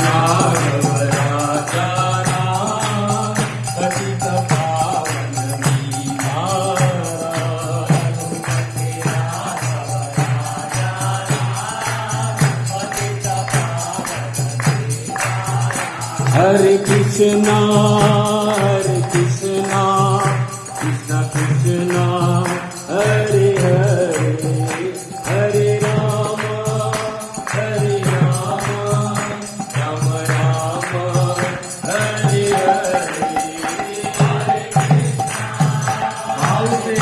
राघव राजा राम पतित पावन हरे कृष्णा कृष्ण कृष्ण हरे हरे हरे राम राम राम हरे हरे भाव से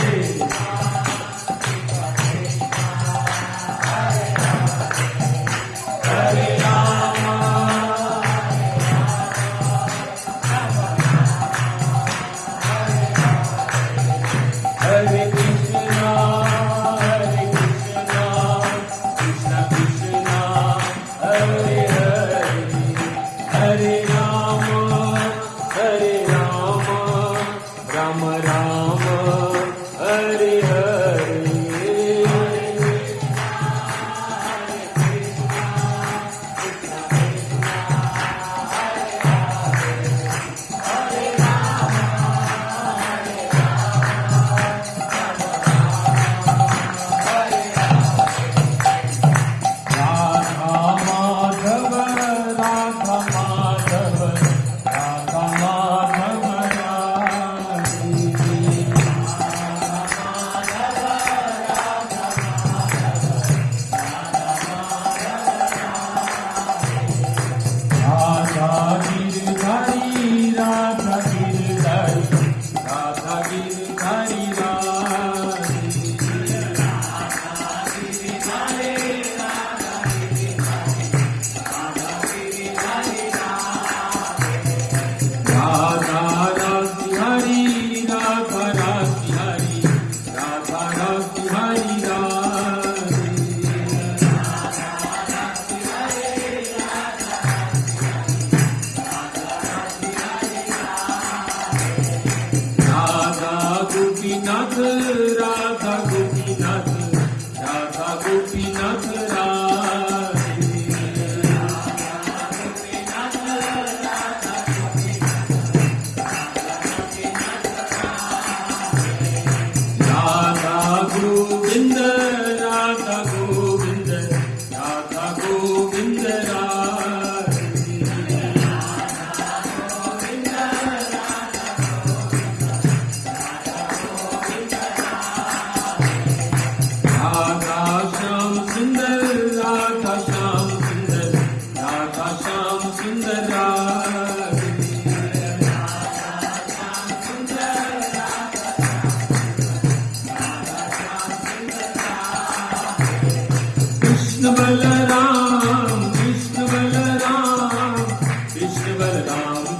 हरे राम हरे कृष्णा कृष्ण कृष्ण हरे हरे हरे राम राम राम हरे हरे गोपीनाथ राधा गोपीनाथ राधा गोपीनाथ राधा गोविंद राधा गोविंद राधा गोविंद राधा श्याम सुंदर राधा श्याम सुंदर राधा श्याम सुंदर कृष्ण बलराम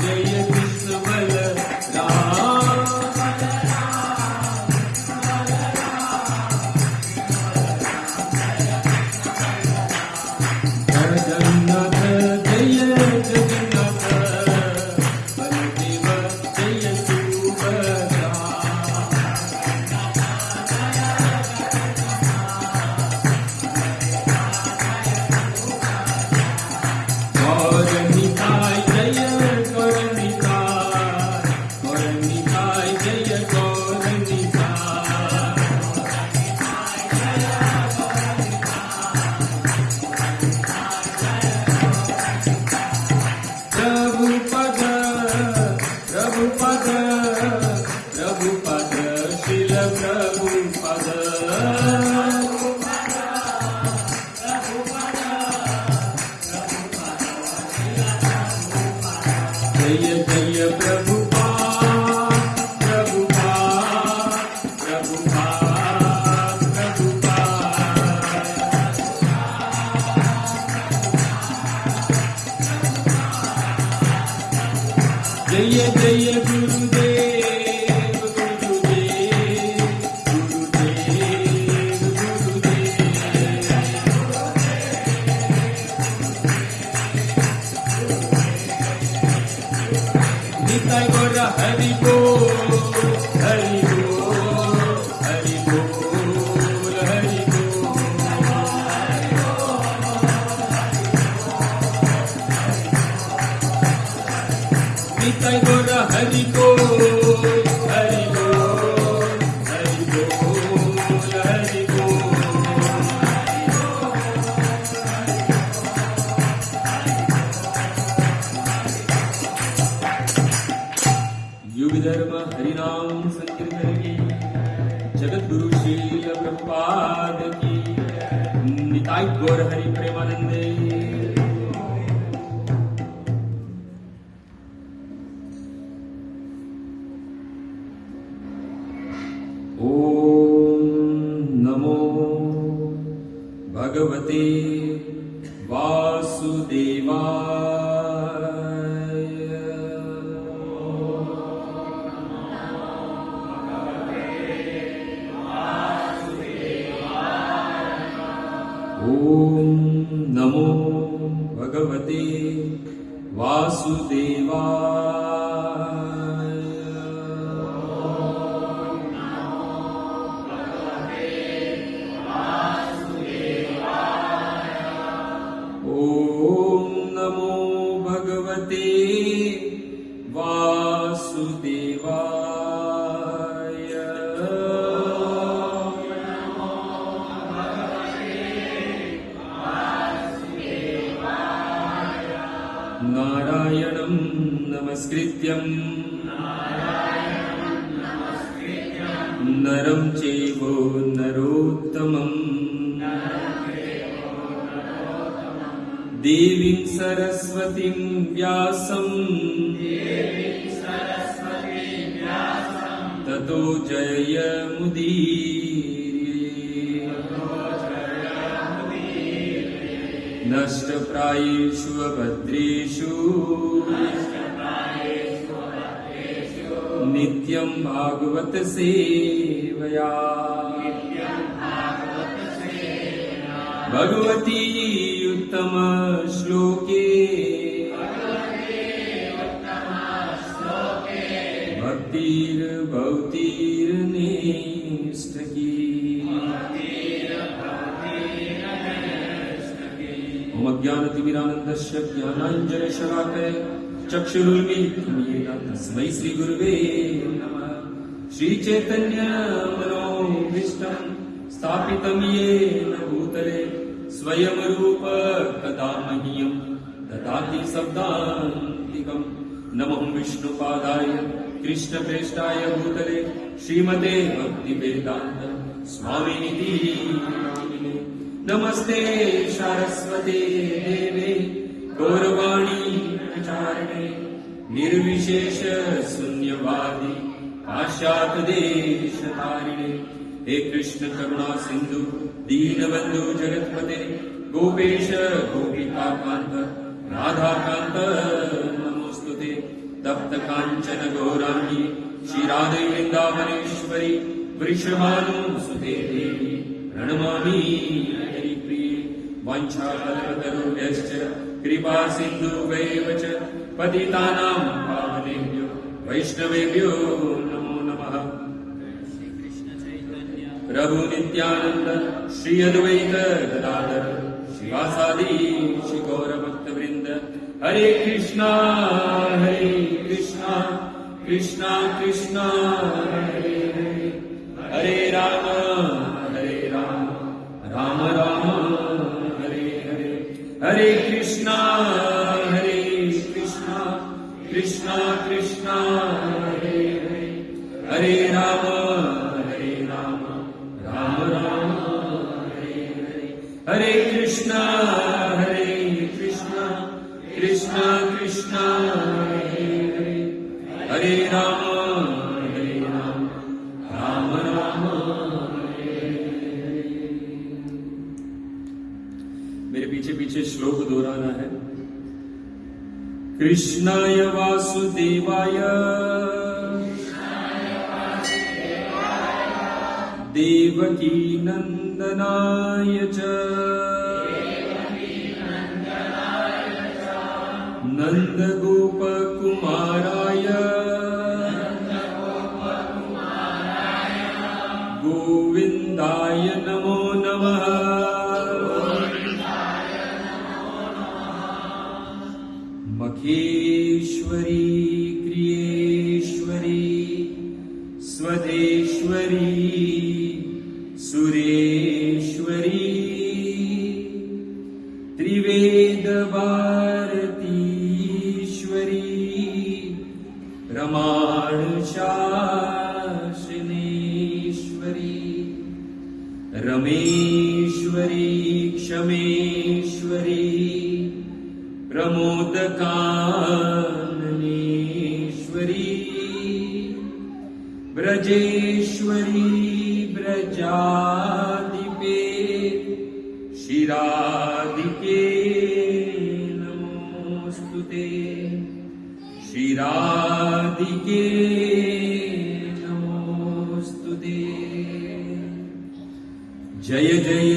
जय कृष्ण बलराम जगन्नाथ जय जगन्नाथ बलदेव जय सुभद्रा गौरनिताय जय गौरनिताय जय गौरनिताय प्रभुपद शिल प्रभुपद जय जय जय जय गुरुदेव निताय गौर हरि बोल हरि बोल हरि बोल हरि बोल निताय गौर हरि बोल हरि बोल हरि बोल हरि बोल युग धर्म हरिनाम संकीर्तन की जगत गुरु शील प्रभुपाद की निताय गौर हरि प्रेमानंदे नमो भगवते वासुदेवाय ओम नमो भगवते वासुदेवाय नारायणं नमस्कृत्यं नरं चैव नरोत्तमं देवीं सरस्वतीं व्यासं ततो जयमुदीरये नष्टप्रायेषु अभद्रेषु नित्यं भागवत सेवया भगवती उत्तम श्लोके भक्तिर्भवतीर्निष्ठकी ओम अज्ञानतिमिरानन्दस्य ज्ञानाञ्जनशलाकया चक्षुरुन्मीलितं येन तस्मै श्रीगुरुवे नमः श्रीचैतन्यमनोभीष्टं स्थापितं येन भूतले स्वयं रूप कदा मह्यं ददाति शब्दान्तिकम् नमः विष्णुपादाय कृष्णप्रेष्ठाय भूतले श्रीमते भक्तिवेदान्त स्वामिनिति नामिने नमस्ते सरस्वते देवे गौरवाणी प्रचारिणे निर्विशेष शून्यवादी पाश्चात्य देशतारिणे हे कृष्ण करुणा सिंधु दीनबंधु जगत्पते गोपेश गोपिकाकांत राधाकांत नमोस्तुते तप्त कांचन गौरांगी श्रीराधे वृंदावनेश्वरी वृषभानुसुते देवी प्रणमामि हरिप्रिये वाञ्छाकल्पतरुभ्यश्च कृपा सिन्धुभ्यैव च पतितानां पावनेभ्यो वैष्णवेभ्यो नमो नमः प्रभु नित्यानंद श्री अद्वैत गदाधर शिवासादि श्री गौर भक्त वृंद हरे कृष्णा कृष्णा कृष्णा हरे हरे हरे राम राम राम हरे हरे हरे कृष्णा कृष्णा कृष्णा हरे हरे हरे राम राम राम हरे हरे हरे कृष्णा कृष्णा कृष्णा हरे हरे हरे राम राम राम हरे हरे। मेरे पीछे पीछे श्लोक दोहराना है। कृष्णाय वासुदेवाय देवकी नंदनाय च नंदगोपकुमाराय गोविंदाय नमो नमः। मखेश्वरी स्वदेश्वरी सुरेश्वरी त्रिवेद भारतीश्वरी रमाण शासनेश्वरी रमेश्वरी क्षमेश्वरी प्रमोदकाननेश्वरी ब्रजेश्वरी ब्रजाधिपे शिराधिके नमोस्तुते शिराधिके नमोस्तुते जय जय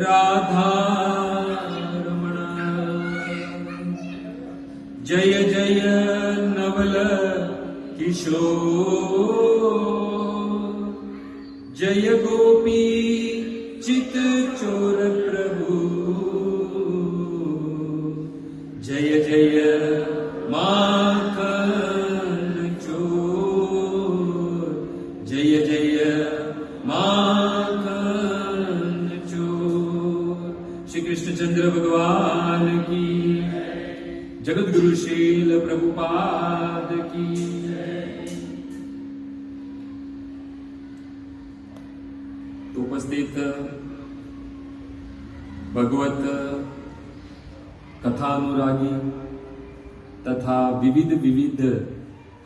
राधा रमण जय जय नवल किशोर जय गोपी चित चोर प्रभु जय जय माखन चोर जय जय माखन चोर। श्री कृष्णचंद्र भगवान की, जगत गुरु शील प्रभुपाद की। उपस्थित भगवत कथानुरागी તથા વિવિધ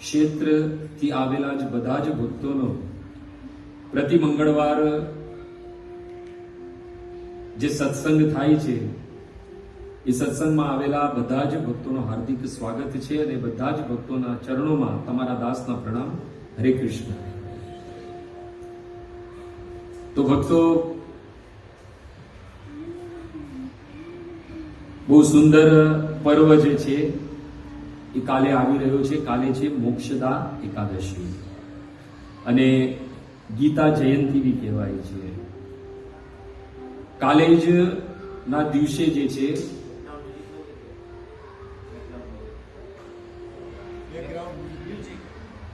ક્ષેત્રથી આવેલા જ બધા જ ભક્તોનો પ્રતિ મંગળવાર જે સત્સંગ થાય છે એ સત્સંગમાં આવેલા બધા જ ભક્તોનો હાર્દિક સ્વાગત છે અને બધા જ ભક્તોના ચરણોમાં તમારા દાસના પ્રણામ. હરે કૃષ્ણ. તો ભક્તો, બહુ સુંદર પર્વ જે છે એ કાલે આવી રહ્યો છે. કાલે છે મોક્ષદા એકાદશી અને ગીતા જયંતિ બી કહેવાય છે. કાલે જ ના દિવસે જે છે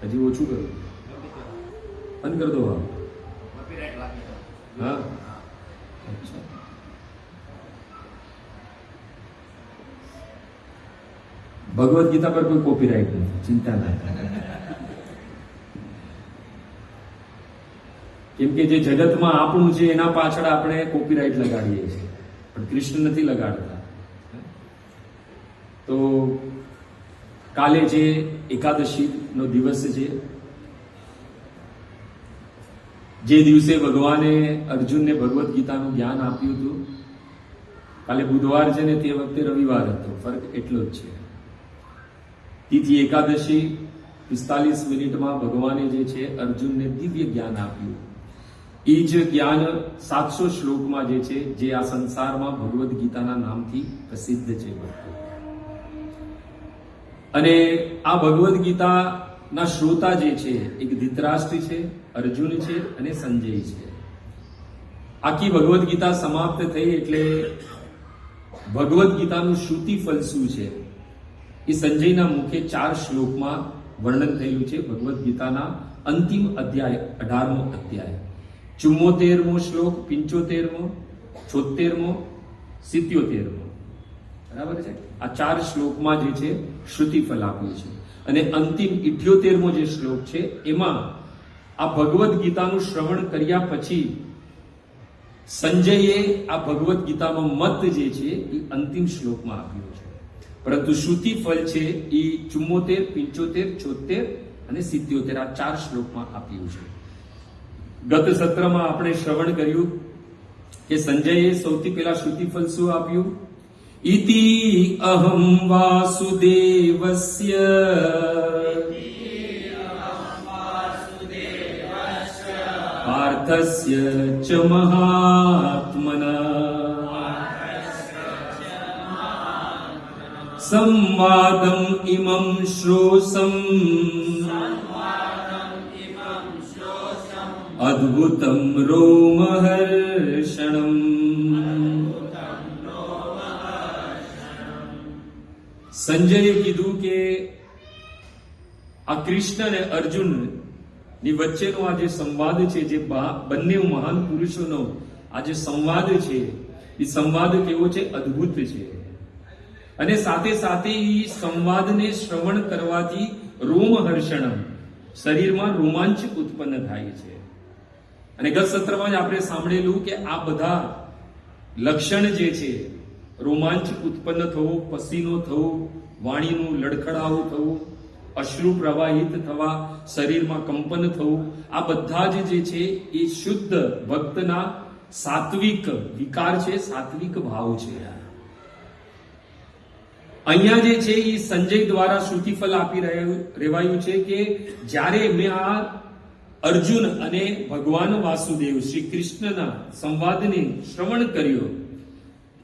હજી ઓછું કરું, બંધ કરી દો. હા, અચ્છા. ભગવદ ગીતા પર કોઈ કોપીરાઇટ નથી, ચિંતા ના. કેમ કે જે જગતમાં આપણું છે એના પાછળ આપણે કોપીરાઇટ લગાડીએ છીએ, પણ કૃષ્ણ નથી લગાડતા. તો કાલે જે એકાદશી નો દિવસ છે, જે દિવસે ભગવાને અર્જુનને ભગવદ ગીતાનું જ્ઞાન આપ્યું હતું, કાલે બુધવાર છે ને તે વખતે રવિવાર હતો, ફરક એટલો જ છે. તિથિ એકાદશી 45 મિનિટમાં ભગવાને જે છે અર્જુનને દિવ્ય જ્ઞાન આપ્યું. એ જ જ્ઞાન 700 શ્લોકમાં જે છે, જે આ સંસારમાં ભગવદ ગીતાના નામથી પ્રસિદ્ધ છે. અને આ ભગવદ ગીતાના શ્રોતા જે છે એક ધૃતરાષ્ટ્ર છે, અર્જુન છે અને સંજય છે. આખી ભગવદ ગીતા સમાપ્ત થઈ એટલે ભગવદ ગીતાનું શ્રુતિ ફલ શું છે એ સંજયના મુખે 4 શ્લોકમાં વર્ણન થયેલું છે. ભગવદ ગીતાના અંતિમ અધ્યાય 18મો અધ્યાય, 74મો શ્લોક, 75મો, 76મો, 77મો. બરાબર છે. આ 4 શ્લોકમાં જે છે શ્રુતિ ફલ આપ્યું છે. અને અંતિમ 78મો જે શ્લોક છે એમાં આ ભગવદ ગીતાનું શ્રવણ કર્યા પછી સંજયે આ ભગવદ ગીતાનો મત જે છે એ અંતિમ શ્લોકમાં આપ્યો છે. પરંતુ શ્રુતિ ફલ છે એ 74, 75, 76 અને 77 આ 4 શ્લોકમાં આપ્યું છે. ગત સત્રમાં આપણે શ્રવણ કર્યું કે સંજયે સૌથી પહેલા શ્રુતિ ફલ શું આપ્યું? ઇતિ અહમ વાસુદેવસ્ય પાર્થસ્ય ચ મહાત્મના સંવાદમ ઇમં શ્રોસમ અદ્ભુતમ રોમહર્ષણમ. સંજયે કીધું કે આ કૃષ્ણ અને અર્જુન ની વચ્ચેનો આ જે સંવાદ છે, જે બંને મહાન પુરુષોનો આ જે સંવાદ છે, એ સંવાદ કેવો છે? અદ્ભુત છે. અને સાથે સાથે એ સંવાદને શ્રવણ કરવાથી રોમહર્ષણમ, શરીરમાં રોમાંચ ઉત્પન્ન થાય છે. અને ગત સત્રમાં જ આપણે સાંભળેલું કે આ બધા લક્ષણ જે છે, રોમાંચ ઉત્પન્ન થવું, પસીનો થવું, વાણીનું લડખડાવું થવું, અશ્રુ પ્રવાહિત થવા, શરીરમાં કંપન થવું, આ બધા જ જે છે એ શુદ્ધ ભક્તના સાત્વિક વિકાર છે, સાત્વિક ભાવ છે. અહીંયા જે છે એ સંજય દ્વારા શ્રુતિફલ આપી રહેવાયું છે કે જ્યારે મેં આ અર્જુન અને ભગવાન વાસુદેવ શ્રી કૃષ્ણના સંવાદને શ્રવણ કર્યો,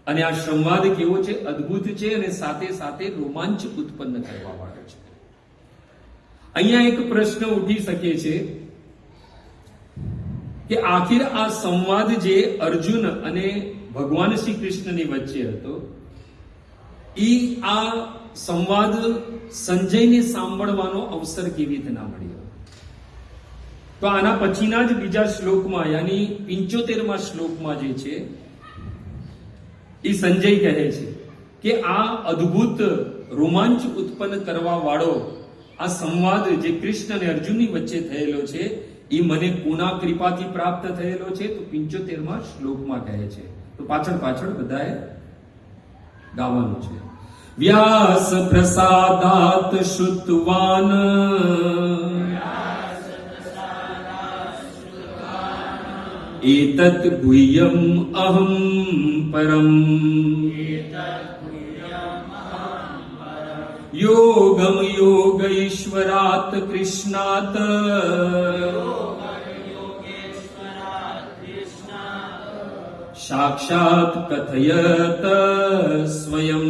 અને આ સંવાદ કેવો છે? અદ્ભુત છે, અને સાથે સાથે રોમાંચ ઉત્પન્ન કરવા વાળો છે. અહીંયા એક પ્રશ્ન ઉઠી શકે છે કે આખિર આ સંવાદ જે અર્જુન અને ભગવાન શ્રી કૃષ્ણની વચ્ચે હતો, આ સંવાદ સંજયને સાંભળવાનો અવસર કેવી રીતે ના મળ્યો? તો આના પછીના જ બીજા શ્લોકમાં, યાની 75મા શ્લોકમાં જે છે એ સંજય કહે છે કે આ અદ્ભુત રોમાંચ ઉત્પન્ન કરવા વાળો આ સંવાદ જે કૃષ્ણ અને અર્જુનની વચ્ચે થયેલો છે, એ મને કોના કૃપાથી પ્રાપ્ત થયેલો છે? તો 75મા શ્લોકમાં કહે છે. તો પાછળ બધાએ ગાવાનું છે. વ્યાસ પ્રસાદાત શ્રુતવાન એતત ગુહ્યમ અહમ પરમ યોગમ યોગેશ્વરાત કૃષ્ણાત સાક્ષાત કથયત સ્વયં.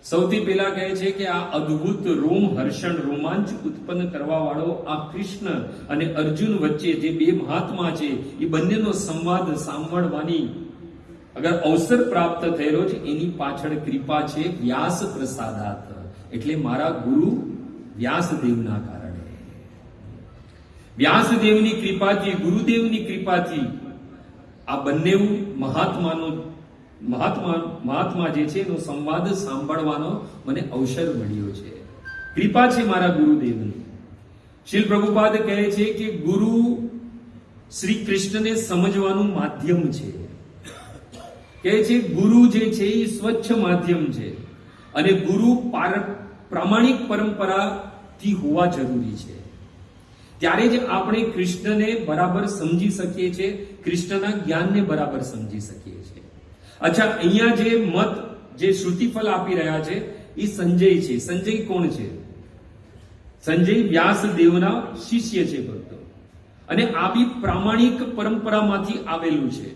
સૌથી પહેલા કહે છે કે આ અદ્ભુત રોમહર્ષણ, રોમાંચ ઉત્પન્ન કરવા વાળો આ કૃષ્ણ અને અર્જુન વચ્ચે જે બે મહાત્મા છે, એ બંનેનો સંવાદ સાંભળવાની અગર અવસર પ્રાપ્ત થયેલો છે, એની પાછળ કૃપા છે વ્યાસ પ્રસાદાત, એટલે મારા ગુરુ વ્યાસદેવના કારણે. વ્યાસદેવની કૃપાથી, ગુરુદેવની કૃપાથી આ બંને મહાત્મા જે છે એનો સંવાદ સાંભળવાનો મને અવસર મળ્યો છે. કૃપા છે મારા ગુરુદેવની. શ્રીલ પ્રભુપાદ કહે છે કે ગુરુ શ્રી કૃષ્ણને સમજવાનું માધ્યમ છે. કહે છે ગુરુ જે છે એ સ્વચ્છ માધ્યમ છે, અને ગુરુ પ્રામાણિક પરંપરાથી હોવા જરૂરી છે. ત્યારે જ આપણે કૃષ્ણને બરાબર સમજી શકીએ છીએ, કૃષ્ણના જ્ઞાનને બરાબર સમજી શકીએ છીએ. અચ્છા, અહીંયા જે મત, જે શ્રુતિફલ આપી રહ્યા છે એ સંજય છે. સંજય કોણ છે? સંજય વ્યાસદેવના શિષ્ય છે ભક્તો, અને આ બી પ્રામાણિક પરંપરામાંથી આવેલું છે.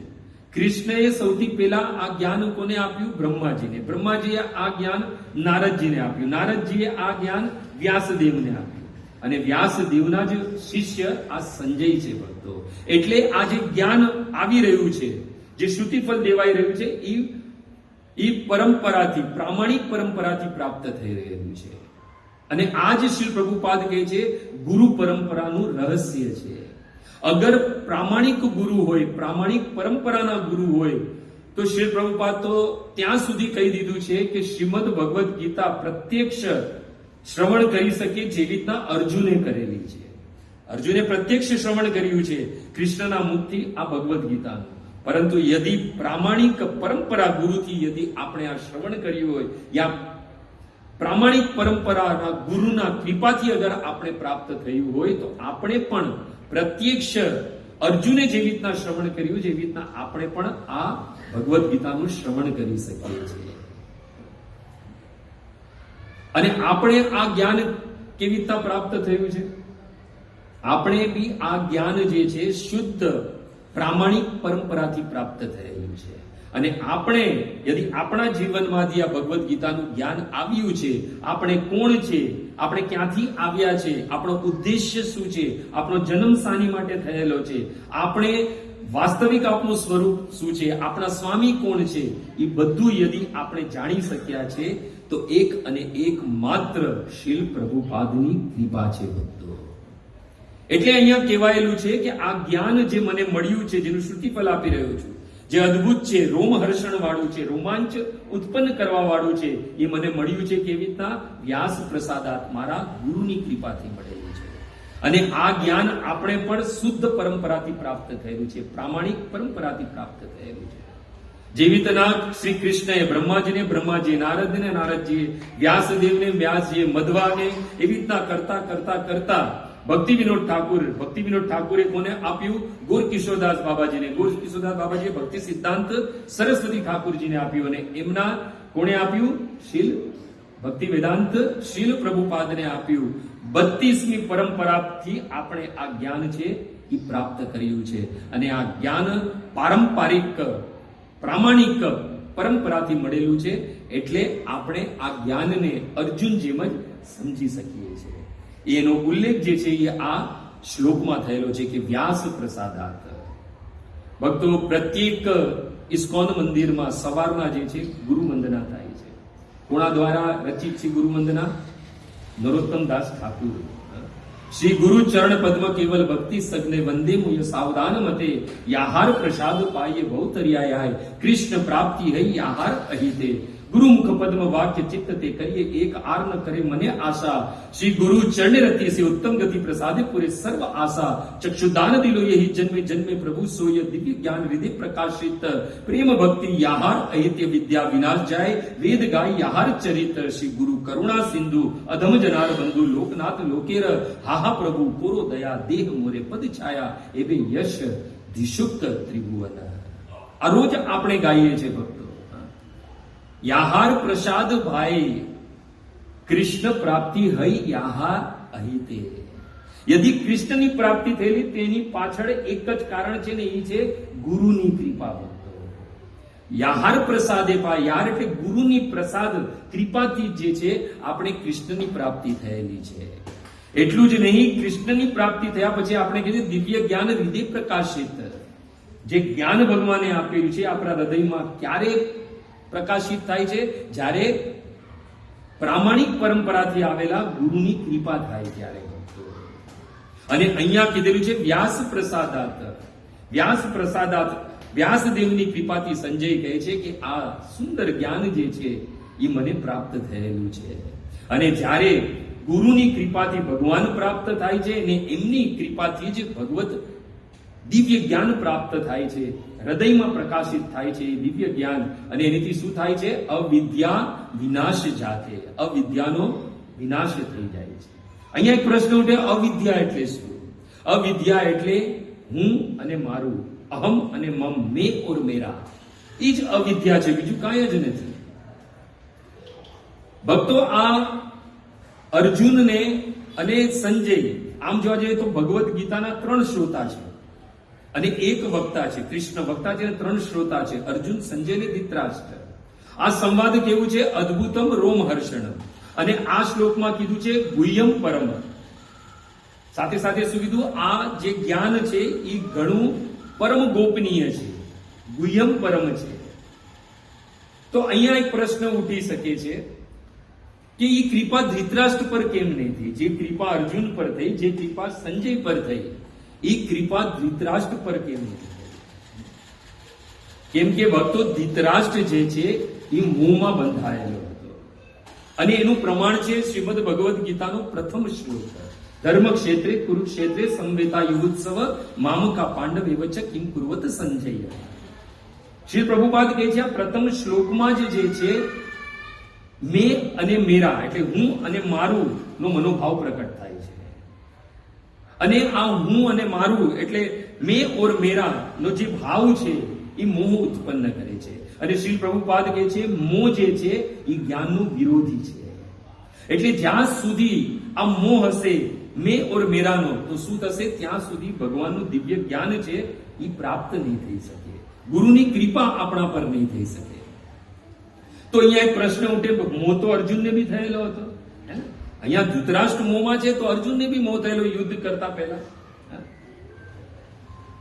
કૃષ્ણએ સૌથી પહેલા આ જ્ઞાન કોને આપ્યું? બ્રહ્માજીને. બ્રહ્માજીએ આ જ્ઞાન નારદજીને આપ્યું. નારદજીએ આ જ્ઞાન વ્યાસદેવને આપ્યું, અને વ્યાસદેવના જ શિષ્ય આ સંજય છે ભક્તો. એટલે આ જે જ્ઞાન આવી રહ્યું છે, જે શ્રુતિફલ દેવાઈ રહ્યું છે, એ પરંપરાથી, પ્રામાણિક પરંપરાથી પ્રાપ્ત થઈ રહેલું છે. અને આ જ શ્રી પ્રભુપાદ કહે છે ગુરુ પરંપરાનું રહસ્ય છે. અગર પ્રામાણિક ગુરુ હોય, પ્રામાણિક પરંપરાના ગુરુ હોય, તો શ્રી પ્રભુપાદ તો ત્યાં સુધી કહી દીધું છે કે શ્રીમદ ભગવદ ગીતા પ્રત્યક્ષ શ્રવણ કરી શકે, જેવી રીતના અર્જુને કરેલી છે. અર્જુને પ્રત્યક્ષ શ્રવણ કર્યું છે કૃષ્ણના મુખથી આ ભગવદ ગીતાનું. પરંતુ યદિ પ્રામાણિક પરંપરા ગુરુથી યદિ આપણે આ શ્રવણ કર્યું હોય, યા પ્રામાણિક પરંપરાના ગુરુના કૃપાથી અગર આપણે પ્રાપ્ત થયું હોય, તો આપણે પણ પ્રત્યક્ષ અર્જુને જેવી રીતના શ્રવણ કર્યું, જેવી રીતના આપણે પણ આ ભગવદ ગીતાનું શ્રવણ કરી શકીએ છીએ. અને આપણે આ જ્ઞાન કેવી રીતના પ્રાપ્ત થયું છે? આપણે બી આ જ્ઞાન જે છે શુદ્ધ પ્રામાણિક પરંપરાથી પ્રાપ્ત થયેલું છે. અને આપણે યદિ આપણા જીવનમાંથી આ ભગવદ ગીતાનું જ્ઞાન આવ્યું છે, આપણે કોણ છે, આપણે ક્યાંથી આવ્યા છે, આપણો ઉદ્દેશ્ય શું છે, આપણો જન્મ શાની માટે થયેલો છે, આપણે વાસ્તવિક આપનું સ્વરૂપ શું છે, આપણા સ્વામી કોણ છે, એ બધું યદિ આપણે જાણી શક્યા છે તો એક અને એક માત્ર શીલ પ્રભુપાદની કૃપા છે ભક્તો. એટલે અહીંયા કહેવાયેલું છે કે આ જ્ઞાન જે મને મળ્યું છે, જેનું શ્રુતિફલ આપી રહ્યો છું, જે અદ્ભુત છે, રોમહર્ષણ વાળું છે, રોમાંચ ઉત્પન્ન કરવા વાળું છે, એ મને મળ્યું છે કેવી રીતના? વ્યાસ પ્રસાદાત, મારા ગુરુની કૃપાથી મળેલું છે. અને આ જ્ઞાન આપણે પણ શુદ્ધ પરંપરાથી પ્રાપ્ત થયેલું છે, પ્રામાણિક પરંપરાથી પ્રાપ્ત થયેલું છે. જેવી રીતના શ્રી કૃષ્ણએ બ્રહ્માજીને બ્રહ્માજી, નારદને નારદજીએ, વ્યાસદેવને વ્યાસજીએ, મધવાને, એવી રીતના કરતા કરતા કરતા ભક્તિ વિનોદ ઠાકુરે કોને આપ્યું? ગોરકિશોરદાસ બાબાજીને. ગોરકિશોરદાસ બાબાજીએ ભક્તિ સિદ્ધાંત સરસ્વતી ઠાકુરજીને આપ્યું અને એમના કોણે આપ્યું? શીલ ભક્તિ વેદાંત શીલ પ્રભુપાદને આપ્યું. 32મી પરંપરાથી આપણે આ જ્ઞાન છે એ પ્રાપ્ત કર્યું છે. અને આ જ્ઞાન પારંપરિક પ્રામાણિક પરંપરાથી મળેલું છે. એટલે આપણે આ જ્ઞાનને અર્જુન જેમ જ સમજી શકીએ છીએ. એનો ઉલ્લેખ જે છે એ આ શ્લોકમાં થયેલો છે કે વ્યાસ પ્રસાદાત. ભક્તો, પ્રત્યેક ઇસ્કોન મંદિરમાં સવારના જે છે ગુરુ વંદના થાય છે. કોના દ્વારા રચિત છે ગુરુ વંદના? નરોત્તમ દાસ ઠાકુર. શ્રી ગુરુ ચરણ પદ્મ કેવલ ભક્તિ સગને વંદે મુય સાવધાન મતે, યાહાર પ્રસાદ પાયે ભવતર્યાય, કૃષ્ણ પ્રાપ્તિ હૈ યાહાર અહિતે. ગુરુ મુખ પદ્મ વાક્ય ચિત્ત તે કરીએ એક આર ન કરે મને આશા, શ્રી ગુરુ ચરણે રતિ સે ઉત્તમ ગતિ પ્રસાદે પૂરે સર્વ આશા, ચક્ષુદાન દિલો યહી જન્મે જન્મે પ્રભુ સોય, દિવ્ય જ્ઞાન હૃદય પ્રકાશિત, પ્રેમ ભક્તિ યાહાર અહિત્ય વિદ્યા વિનાશ જાય, વેદ ગાય યાહાર ચરિત, શ્રી ગુરુ કરુણા સિંધુ અધમ જનાર બંધુ, લોકનાથ લોકેર હાહા પ્રભુ કોરો દયા, દેહ મોરે પદ છાયા, એવે યશ ધીશુક્ત ત્રિભુવન. આ રોજ આપણે ગાઈએ છીએ ભક્તો. યાહાર પ્રસાદ ભાઈ, કૃષ્ણ પ્રાપ્તિ હૈ યાહાર અહિતે. યદિ કૃષ્ણની પ્રાપ્તિ થયેલી તેની પાછળ એક જ કારણ છે ને, એ છે ગુરુની કૃપા. યાહાર પ્રસાદે પા, યાર એટલે ગુરુની પ્રસાદ કૃપાથી જે છે આપણે કૃષ્ણની પ્રાપ્તિ થયેલી છે. એટલું જ નહીં, કૃષ્ણની પ્રાપ્તિ થયા પછી આપણે કીધું દિવ્ય જ્ઞાન હૃદય પ્રકાશિત. જે જ્ઞાન ભગવાને આપેલું છે આપણા હૃદયમાં ક્યારે પ્રકાશિત થાય છે? જ્યારે પ્રામાણિક પરંપરાથી આવેલા ગુરુની કૃપા થાય ત્યારે. અને અહીંયા કીધેલું છે વ્યાસ પ્રસાદાત. વ્યાસ પ્રસાદાત, વ્યાસદેવની કૃપાથી સંજય કહે છે કે આ સુંદર જ્ઞાન જે છે એ મને પ્રાપ્ત થયેલું છે. અને જ્યારે ગુરુની કૃપાથી ભગવાન પ્રાપ્ત થાય છે ને એમની કૃપાથી જ ભગવત દિવ્ય જ્ઞાન પ્રાપ્ત થાય છે, હૃદયમાં પ્રકાશિત થાય છે દિવ્ય જ્ઞાન. અને એનાથી શું થાય છે? અવિદ્યા વિનાશ જાતે, અવિદ્યાનો વિનાશ થઈ જાય છે. અહીંયા એક પ્રશ્ન ઉઠે, અવિદ્યા એટલે શું? અવિદ્યા એટલે હું અને મારું, અહમ અને મમ, મેં ઓર મેરા. એ જ અવિદ્યા છે, બીજું કાંઈ જ નથી. ભક્તો, આ અર્જુનને અને સંજય, આમ જોવા જઈએ તો ભગવદ્ ગીતાના 3 શ્રોતા છે અને એક વક્તા છે. કૃષ્ણ વક્તા છે, 3 શ્રોતા છે, અર્જુન, સંજય અને ધૃતરાષ્ટ્ર. આ સંવાદ કેવું છે? અદ્ભુતમ રોમહર્ષણ. અને આ શ્લોકમાં કીધું છે ગુહ્યમ પરમ. સાથે સાથે શું કીધું? આ જે જ્ઞાન છે એ ઘણું પરમ ગોપનીય છે, ગુહ્યમ પરમ છે. તો અહીંયા એક પ્રશ્ન ઉઠી શકે છે કે એ કૃપા ધૃતરાષ્ટ્ર પર કેમ નહીં થઈ? જે કૃપા અર્જુન પર થઈ, જે કૃપા સંજય પર થઈ, એ કૃપા ધૃતરાષ્ટ્ર પર કેમ નહીં? કેમ કે ભક્તો, ધૃતરાષ્ટ્ર જે છે એ મોહમાં બંધાયેલો હતો. અને એનું પ્રમાણ છે શ્રીમદ ભગવદ્ ગીતાનો પ્રથમ શ્લોક, ધર્મ ક્ષેત્રે કુરુક્ષેત્રે સંવેતા યુત્સવ મામકા પાંડવ એવચ કિમ કુર્વત સંજય. શ્રી પ્રભુપાદ કહે છે આ પ્રથમ શ્લોકમાં જ જે છે મેં અને મેરા એટલે હું અને મારું નો મનોભાવ પ્રકટ થાય છે. અને આ હું અને મારું એટલે મેં ઓર મેરા નો જે ભાવ છે એ મોહ ઉત્પન્ન કરે છે. અને શ્રી પ્રભુપાદ કહે છે મોહ જે છે એ જ્ઞાનનું વિરોધી છે. એટલે જ્યાં સુધી આ મોહ હશે મેં ઓર મેરાનો, તો શું થશે? ત્યાં સુધી ભગવાનનું દિવ્ય જ્ઞાન છે એ પ્રાપ્ત નહીં થઈ શકે, ગુરુની કૃપા આપણા પર નહીં થઈ શકે. તો અહીંયા એક પ્રશ્ન ઉઠે, મોહ તો અર્જુનને બી થયેલો હતો. અહીંયા ધૃતરાષ્ટ્ર મોહમાં છે તો અર્જુનને બી મોહ થયેલો યુદ્ધ કરતા પહેલા.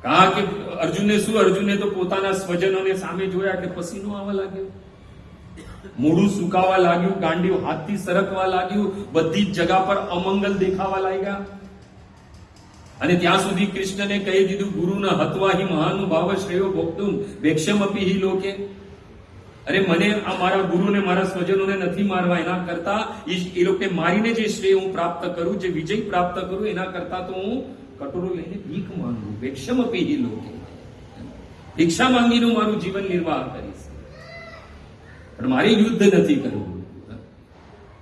કહા કે અર્જુને તો પોતાના સ્વજનોને સામે જોયા એટલે પસીનો આવવા લાગ્યો, મોઢું સુકાવા લાગ્યું, ગાંડિયું હાથથી સરકવા લાગ્યું, બધી જ જગા પર અમંગલ દેખાવા લાગ્યા. અને ત્યાં સુધી કૃષ્ણને કહી દીધું, ગુરુના હત્વા હિ મહાનુભાવ શ્રેયો ભોક્તુમ ભેક્ષમપી હિ લોકે. અરે મને આ મારા ગુરુને, મારા સ્વજનોને નથી મારવા, એના કરતા એ લોકોને મારીને જે શ્રેય હું પ્રાપ્ત કરું, જે વિજય પ્રાપ્ત કરું, એના કરતા તો હું કટોરો લઈને ભીખ માંગુ, ભેક્ષમપી હિ લોકે, ભિક્ષા માંગીને મારું જીવન નિર્વાહ કરીશ, પણ મારે યુદ્ધ નથી કરવું.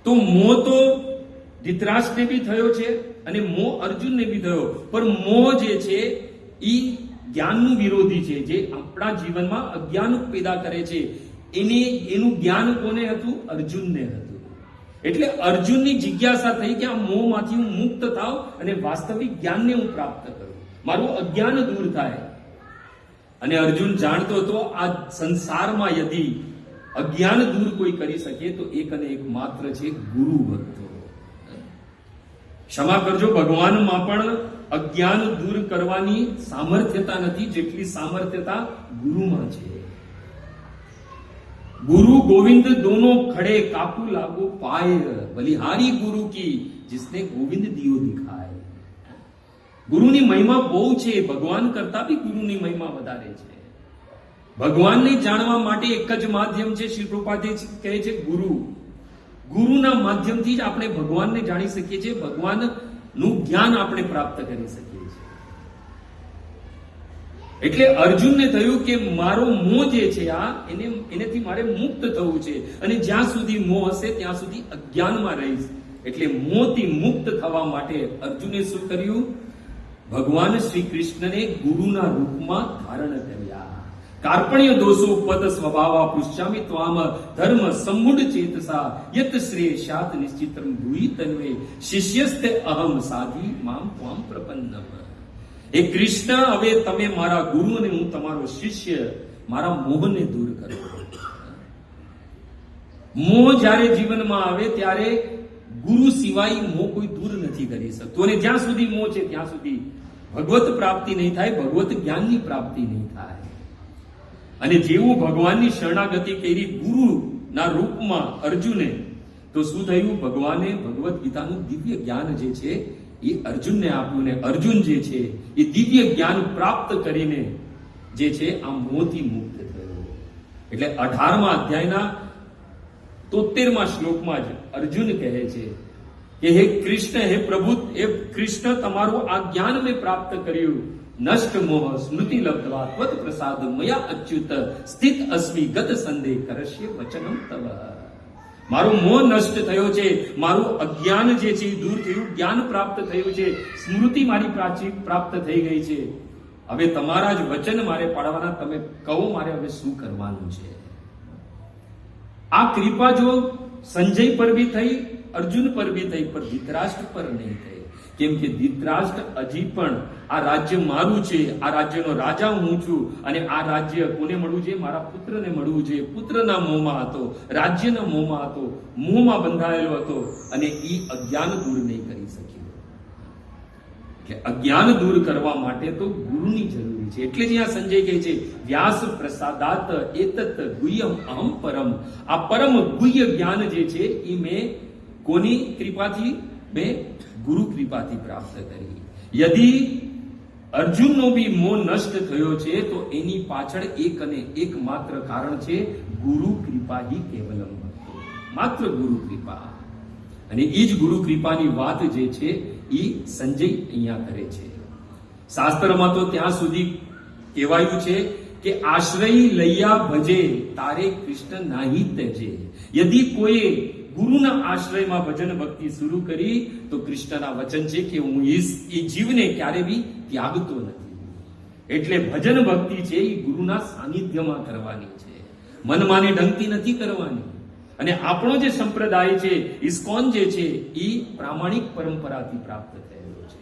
તો મોહ તો ધૃતરાષ્ટ્રને બી થયો છે અને મોહ અર્જુનને બી થયો, પણ મોહ જે છે એ જ્ઞાનનું વિરોધી છે, જે આપણા જીવનમાં અજ્ઞાન પેદા કરે છે. એનું જ્ઞાન કોને હતું? અર્જુનને હતું. એટલે અર્જુનની જિજ્ઞાસા થઈ કે આ મોહમાંથી હું મુક્ત થાવ અને વાસ્તવિક જ્ઞાનને હું પ્રાપ્ત કરું, મારું અજ્ઞાન દૂર થાય. અને અર્જુન જાણતો હતો આ સંસારમાં યદી અજ્ઞાન દૂર કોઈ કરી શકે તો એક અને એક માત્ર છે ગુરુ ભક્તો. ક્ષમા કરજો, ભગવાનમાં પણ અજ્ઞાન દૂર કરવાની સામર્થ્યતા નથી જેટલી સામર્થ્યતા ગુરુમાં છે. गुरु गोविंद दोनों खड़े काकू लागू पाए, बलिहारी गुरु की जिसने गोविंद दियो दिखाए. ગુરુની મહિમા બહુ છે, ભગવાન કરતા બી ગુરુની મહિમા વધારે છે. ભગવાનને જાણવા માટે એક જ માધ્યમ છે, શ્રી પ્રભુપાદે કહે છે ગુરુ. ગુરુના માધ્યમથી જ આપણે ભગવાનને જાણી શકીએ છીએ, ભગવાનનું જ્ઞાન આપણે પ્રાપ્ત કરી શકીએ છીએ. એટલે અર્જુનને થયું કે મારો મોહ જે છે એનેથી મારે મુક્ત થવું છે, અને જ્યાં સુધી મોહ હશે ત્યાં સુધી અજ્ઞાનમાં રહીશ. એટલે મોહથી મુક્ત થવા માટે અર્જુને શું કર્યું? ભગવાન શ્રી કૃષ્ણને ગુરુના રૂપમાં ધારણ કર્યા. કાર્પણ્ય દોષો પદ સ્વભાવા પૃષ્ઠામિ ત્વામ ધર્મ સમૂઢ ચેતસા યત શ્રેયસ્યાત નિશ્ચિતમ ભૂઈ તન્વે શિષ્યસ્તે અહમ સાધી મામ ત્વામ પ્રપન્નમ. એ કૃષ્ણ, હવે તમે મારા ગુરુ અને હું તમારો શિષ્ય, મારા મોહને દૂર કરો. મોહ જ્યારે જીવનમાં આવે ત્યારે ગુરુ સિવાય મોહ કોઈ દૂર નથી કરી શકતો. અને જ્યાં સુધી મોહ છે ત્યાં સુધી ભગવત પ્રાપ્તિ નહીં થાય, ભગવત જ્ઞાનની પ્રાપ્તિ નહીં થાય. અને જેવું ભગવાનની શરણાગતિ કરી ગુરુના રૂપમાં અર્જુને, તો શું થયું? ભગવાને ભગવદ્ ગીતાનું દિવ્ય જ્ઞાન જે છે એ અર્જુનને આપ્યું, ને અર્જુન જે છે એ દિવ્ય જ્ઞાન પ્રાપ્ત કરીને જે છે આ મોહથી મુક્ત થયો. એટલે 18મા અધ્યાયના 73મા શ્લોકમાં જ અર્જુન કહે છે કે હે કૃષ્ણ, હે પ્રભુ, હે કૃષ્ણ, તમારું આ જ્ઞાન મેં પ્રાપ્ત કર્યું. નષ્ટ મોહ સ્મૃતિ લબ્ધવા ત્વત પ્રસાદ મયા અચ્યુત સ્થિત અસ્મિ ગત સંદેહ કરશ્ય વચનમ તવ. મારો મોહ નષ્ટ થયો છે, મારું અજ્ઞાન જે છે દૂર થયું, જ્ઞાન પ્રાપ્ત થયું છે, સ્મૃતિ મારી પ્રાપ્ત થઈ ગઈ છે. હવે તમારા જ વચન મારે પાડવાના, તમે કહો મારે હવે શું કરવાનું છે. આ કૃપા જો સંજય પર બી થઈ, અર્જુન પર બી થઈ, પણ ધૃતરાષ્ટ્ર પર નહીં થઈ. કેમ કે ધૃતરાષ્ટ્ર હજી પણ આ રાજ્ય મારું છે, આ રાજ્યનો રાજા હું છું, અને આ રાજ્ય કોને મળવું છે? મારા પુત્રને મળવું છે. પુત્રના મોહમાં હતો, રાજ્યના મોહમાં હતો, મોહમાં બંધાયેલો હતો, અને એ અજ્ઞાન દૂર નહીં કરી શક્યો. કે અજ્ઞાન દૂર કરવા માટે તો ગુરુની જરૂરી છે. એટલે જ અહીંયા સંજય કહે છે વ્યાસ પ્રસાદાત એતત ગુહ્યમ અહમ પરમ. આ પરમ ગુહ્ય જ્ઞાન જે છે એ મેં કોની કૃપાથી? મેં ગુરુ કૃપાથી પ્રાપ્ત કરી. યદી અર્જુનનો બી મોહ નષ્ટ થયો છે તો એની પાછળ એક અને એક માત્ર કારણ છે, ગુરુ કૃપા હિ કેવલમ. માત્ર ગુરુ કૃપા. અને એ જ ગુરુ કૃપાની વાત જે છે એ સંજય અહીંયા કરે છે. શાસ્ત્રમાં તો ત્યાં સુધી કહેવાયું છે કે આશ્રય લૈયા ભજે તારે કૃષ્ણ નાહી તેજે. યદી કોઈ ગુરુના આશ્રયમાં ભજન ભક્તિ શરૂ કરી તો કૃષ્ણના વચન છે કે હું એ જીવને ક્યારે બી ત્યાગતો નથી. એટલે ભજન ભક્તિ છે એ ગુરુના સાનિધ્યમાં કરવાની છે, મનમાની ઢંગથી નથી કરવાની. અને આપણો જે સંપ્રદાય છે, ઇસ્કોન જે છે એ પ્રામાણિક પરંપરાથી પ્રાપ્ત થયેલો છે,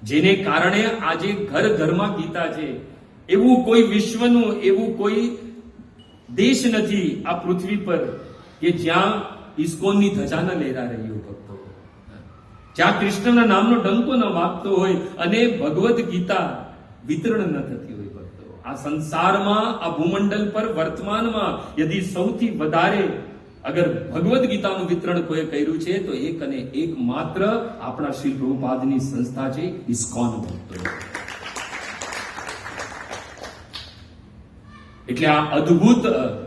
જેને કારણે આજે ઘર ઘરમાં ગીતા છે. એવું કોઈ વિશ્વનું એવું કોઈ દેશ નથી આ પૃથ્વી પર કે જ્યાં ઇસ્કોનની ધજા ન લહેરા રહ્યો ભક્તો, જ્યાં કૃષ્ણના નામનો ડંકો ન વાગતો હોય અને ભગવદ્ ગીતા વિતરણ ન થતી હોય ભક્તો. આ સંસારમાં, આ ભૂમંડળ પર વર્તમાનમાં યદિ સૌથી વધારે અગર ભગવદ્ ગીતાનું વિતરણ કોઈ કર્યું છે તો એક અને એક માત્ર આપણા શ્રી પ્રભુપાદની સંસ્થા છે ઇસ્કોન ભક્તો. એટલે આ અદ્ભુત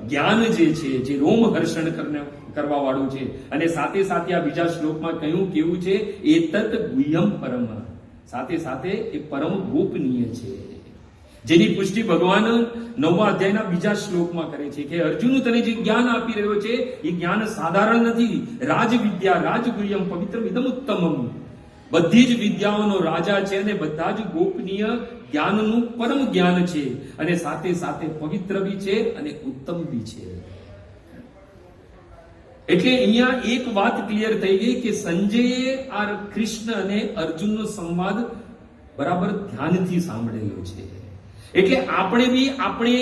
જ્ઞાન જે છે, જે રોમહર્ષણ કરવા વાળું છે, અને સાથે સાથે આ બીજા શ્લોકમાં કહ્યું કેવું છે, એતત ગુહ્યમ પરમ, સાથે સાથે એ પરમ ગોપનીય છે, જેની પુષ્ટિ ભગવાન 9મા અધ્યાયના બીજા શ્લોકમાં કરે છે કે અર્જુન તને જે જ્ઞાન આપી રહ્યો છે એ જ્ઞાન સાધારણ નથી. રાજવિદ્યા રાજગુહ્યમ પવિત્રમ ઇદમ ઉત્તમમ, બધી જ વિદ્યાઓનો રાજા છે અને બધા જ ગોપનીય જ્ઞાનનું પરમ જ્ઞાન છે, અને સાથે સાથે પવિત્ર બી છે અને ઉત્તમ બી છે. એટલે અહીંયા એક વાત ક્લિયર થઈ ગઈ કે સંજયે આ કૃષ્ણ અને અર્જુનનો સંવાદ બરાબર ધ્યાનથી સાંભળેલો છે. એટલે આપણે બી આપણે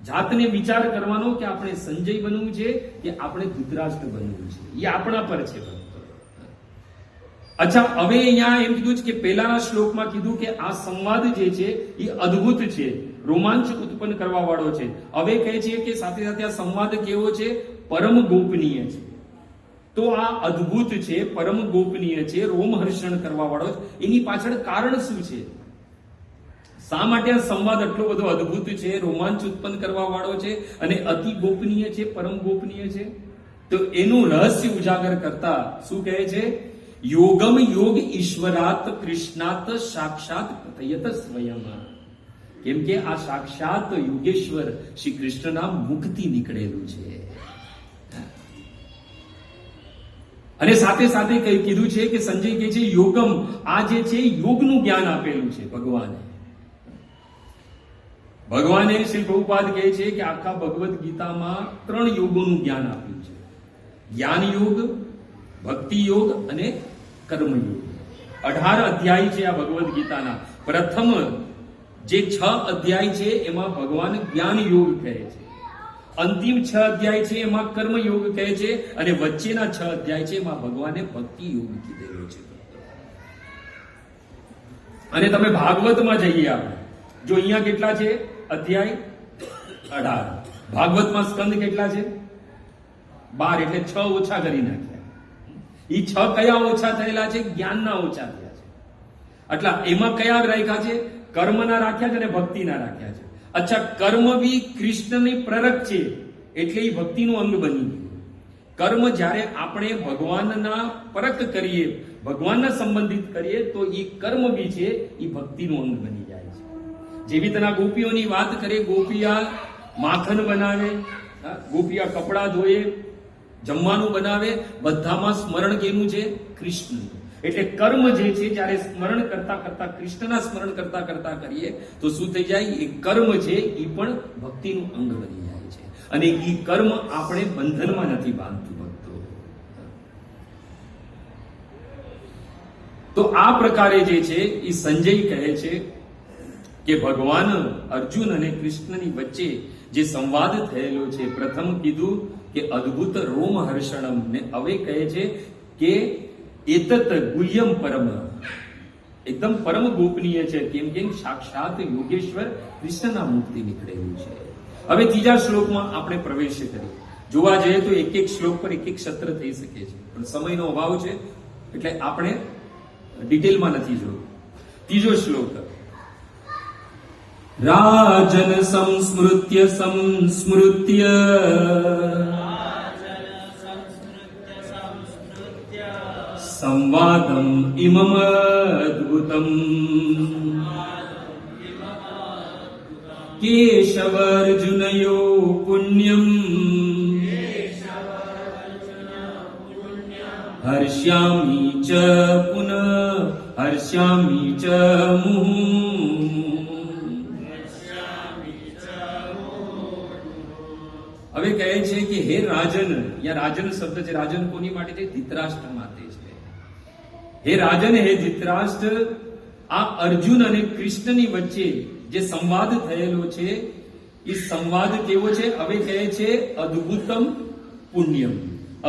જાતને વિચાર કરવાનો કે આપણે સંજય બનવું છે કે આપણે ધૃતરાષ્ટ્ર બનવું છે, એ આપણા પર છે. અચ્છા, હવે અહીંયા એમ કીધું છે કે પહેલાના શ્લોકમાં કીધું કે આ સંવાદ જે છે એ અદ્ભુત છે, રોમાંચ ઉત્પન્ન કરવા વાળો છે. હવે કહે છે કે સાથે સાથે આ સંવાદ કેવો છે, પરમ ગોપનીય છે. તો આ અદ્ભુત છે, પરમ ગોપનીય છે, રોમહર્ષણ કરવા વાળો છે. એની પાછળ કારણ શું છે? શા માટે આ સંવાદ આટલો બધો અદ્ભુત છે, રોમાંચ ઉત્પન્ન કરવા વાળો છે અને અતિ ગોપનીય છે, પરમ ગોપનીય છે? તો એનું રહસ્ય ઉજાગર કરતા શું કહે છે? યોગમ યોગ ઈશ્વરાત કૃષ્ણાત સાક્ષાત કથયત સ્વયં. કેમ કે આ સાક્ષાત યોગેશ્વર શ્રી કૃષ્ણના મુખથી નીકળેલું છે. અને સાથે સાથે કઈ કીધું છે કે સંજય કહે છે યોગમ, આ જે છે યોગનું જ્ઞાન આપેલું છે ભગવાને. ભગવાને શ્રી પ્રભુપાદ કહે છે કે આખા ભગવદ્ ગીતામાં 3 યોગોનું જ્ઞાન આપ્યું છે: જ્ઞાન યોગ, ભક્તિ યોગ અને કર્મયોગ. 18 અધ્યાય છે આ ભગવદ્ ગીતાના. પ્રથમ જે 6 અધ્યાય છે એમાં ભગવાન જ્ઞાન યોગ કહે છે, અંતિમ 6 અધ્યાય છે એમાં કર્મયોગ કહે છે, અને વચ્ચેના 6 અધ્યાય છે એમાં ભગવાને ભક્તિ યોગ કીધેલો છે. અને તમે ભાગવતમાં જઈએ આપણે, જો અહીંયા કેટલા છે અધ્યાય? 18. ભાગવતમાં સ્કંદ કેટલા છે? 12, એટલે 6 ઓછા કરી નાખ્યા. એ 6 કયા ઓછા થયેલા છે? જ્ઞાનના ઓછા થયા છે. એટલે એમાં કયા રાખ્યા છે? કર્મના રાખ્યા છે અને ભક્તિના રાખ્યા છે. અચ્છા, કર્મ બી કૃષ્ણની પ્રરક છે એટલે એ ભક્તિનું અંગ બની ગયું. કર્મ જ્યારે આપણે ભગવાનના પરક કરીએ, ભગવાનના સંબંધિત કરીએ તો એ કર્મ બી છે એ ભક્તિનું અંગ બની જાય છે. જેવી તના ગોપીઓની વાત કરીએ, ગોપિયા માખણ બનાવે, ગોપિયા કપડા ધોએ, જમવાનું બનાવે, બધામાં સ્મરણ કેનું છે? કૃષ્ણ. એટલે કર્મ જે છે જ્યારે સ્મરણ કરતા કરતા, કૃષ્ણના સ્મરણ કરતા કરતા કરીએ તો શું થઈ જાય? એ કર્મ છે એ પણ ભક્તિનું અંગ બની જાય છે. અને એ કર્મ આપણે બંધનમાં નથી બાંધતું ભક્તો. તો આ પ્રકારે જે છે એ સંજય કહે છે કે ભગવાન અર્જુન અને કૃષ્ણની વચ્ચે જે સંવાદ થયેલો છે, પ્રથમ કીધું કે અદ્ભુત રોમહર્ષણમ, ને હવે કહે છે કે એતત ગુહ્યમ પરમ, એકદમ પરમ ગોપનીય છે. કેમ કે સાક્ષાત યોગેશ્વર કૃષ્ણના મુખથી નીકળેલું છે. હવે ત્રીજા શ્લોકમાં આપણે પ્રવેશ કરીએ. જોવા જઈએ તો એક એક શ્લોક પર એક એક સત્ર થઈ શકે છે, પણ સમયનો અભાવ છે એટલે આપણે ડિટેલમાં નથી જોયું. ત્રીજો શ્લોક: રાજન સંસ્મૃત્ય સંસ્મૃત્ય સંવાદમ ઇમમ અદ્ભુતમ કેશવર્જુનયો પુણ્યમ હર્ષ્યામિ ચ પુનઃ હર્ષ્યામિ ચ હવે કહે છે કે હે રાજન, યા રાજન શબ્દ છે, રાજન કોની માટે છે? ધૃતરાષ્ટ્ર માટે છે. હે રાજન, હે ધૃતરાષ્ટ્ર, આ અર્જુન અને કૃષ્ણની વચ્ચે જે સંવાદ થયેલો છે એ સંવાદ કેવો છે? હવે કહે છે અદ્ભુતમ પુણ્યમ.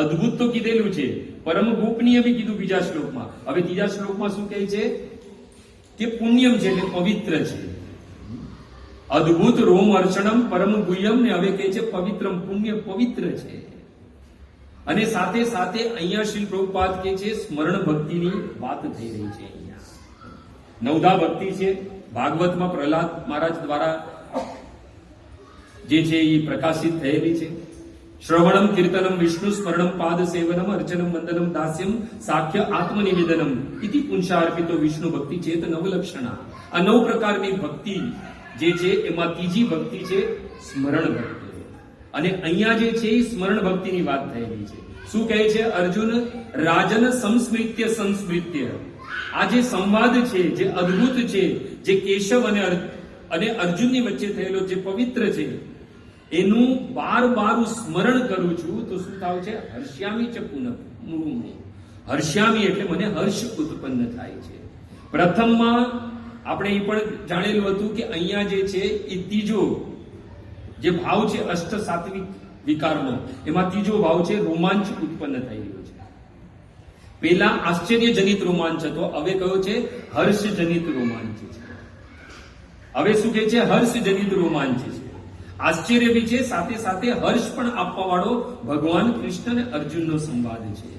અદ્ભુત તો કીધેલું છે, પરમ ગોપનીય બી કીધું બીજા શ્લોકમાં. હવે ત્રીજા શ્લોકમાં શું કહે છે? કે પુણ્યમ છે એટલે પવિત્ર છે. અદ્ભુત રોમ અર્ચનમ પરમ ગુહ્યમ, ને હવે કહે છે પવિત્રમ, પુણ્ય પવિત્ર છે. અને સાથે સાથે અહીંયા શ્રી પ્રભુપાદ કહે છે સ્મરણ ભક્તિની વાત થઈ રહી છે. અહીંયા નવધા ભક્તિ છે. ભાગવતમાં પ્રહલાદ મહારાજ દ્વારા જે છે એ પ્રકાશિત થયેલી છે. શ્રવણમ કીર્તનમ વિષ્ણુ સ્મરણમ પાદ સેવનમ અર્ચનમ વંદનમ દાસ્યમ સાખ્ય આત્મનિવેદનમ ઇતિ પુંસાર્પિતો વિષ્ણુ ભક્તિ ચેત નવલક્ષણા. આ 9 પ્રકારની ભક્તિ જે છે એમાં ત્રીજી ભક્તિ છે સ્મરણ ભક્તિ. અને અહીંયા જે છે એ સ્મરણ ભક્તિની વાત થયેલી છે. શું કહે છે અર્જુન? રાજન સંસ્મૃત્ય સંસ્મૃત્ય. આ જે સંવાદ છે, જે અદ્ભુત છે, જે કેશવ અને અર્જુનની વચ્ચે થયેલો જે પવિત્ર છે, એનું બાર હું સ્મરણ કરું છું તો શું થાય છે? હર્ષ્યામી ચ પુનઃ. હર્ષ્યામી એટલે મને હર્ષ ઉત્પન્ન થાય છે. પ્રથમમાં આપણે એ પણ જાણેલું હતું કે અહીંયા જે છે એ ત્રીજો જે ભાવ છે અષ્ટ સાત્વિક વિકારનો, એમાં ત્રીજો ભાવ છે રોમાંચ ઉત્પન્ન થઈ રહ્યો છે. પેલા આશ્ચર્યજનિત રોમાંચ હતો, હવે કયો છે? હર્ષજનિત રોમાંચ છે. હવે શું કહે છે? હર્ષજનિત રોમાંચ છે. આશ્ચર્ય બી છે, સાથે સાથે હર્ષ પણ આપવા વાળો ભગવાન કૃષ્ણ અને અર્જુનનો સંવાદ છે.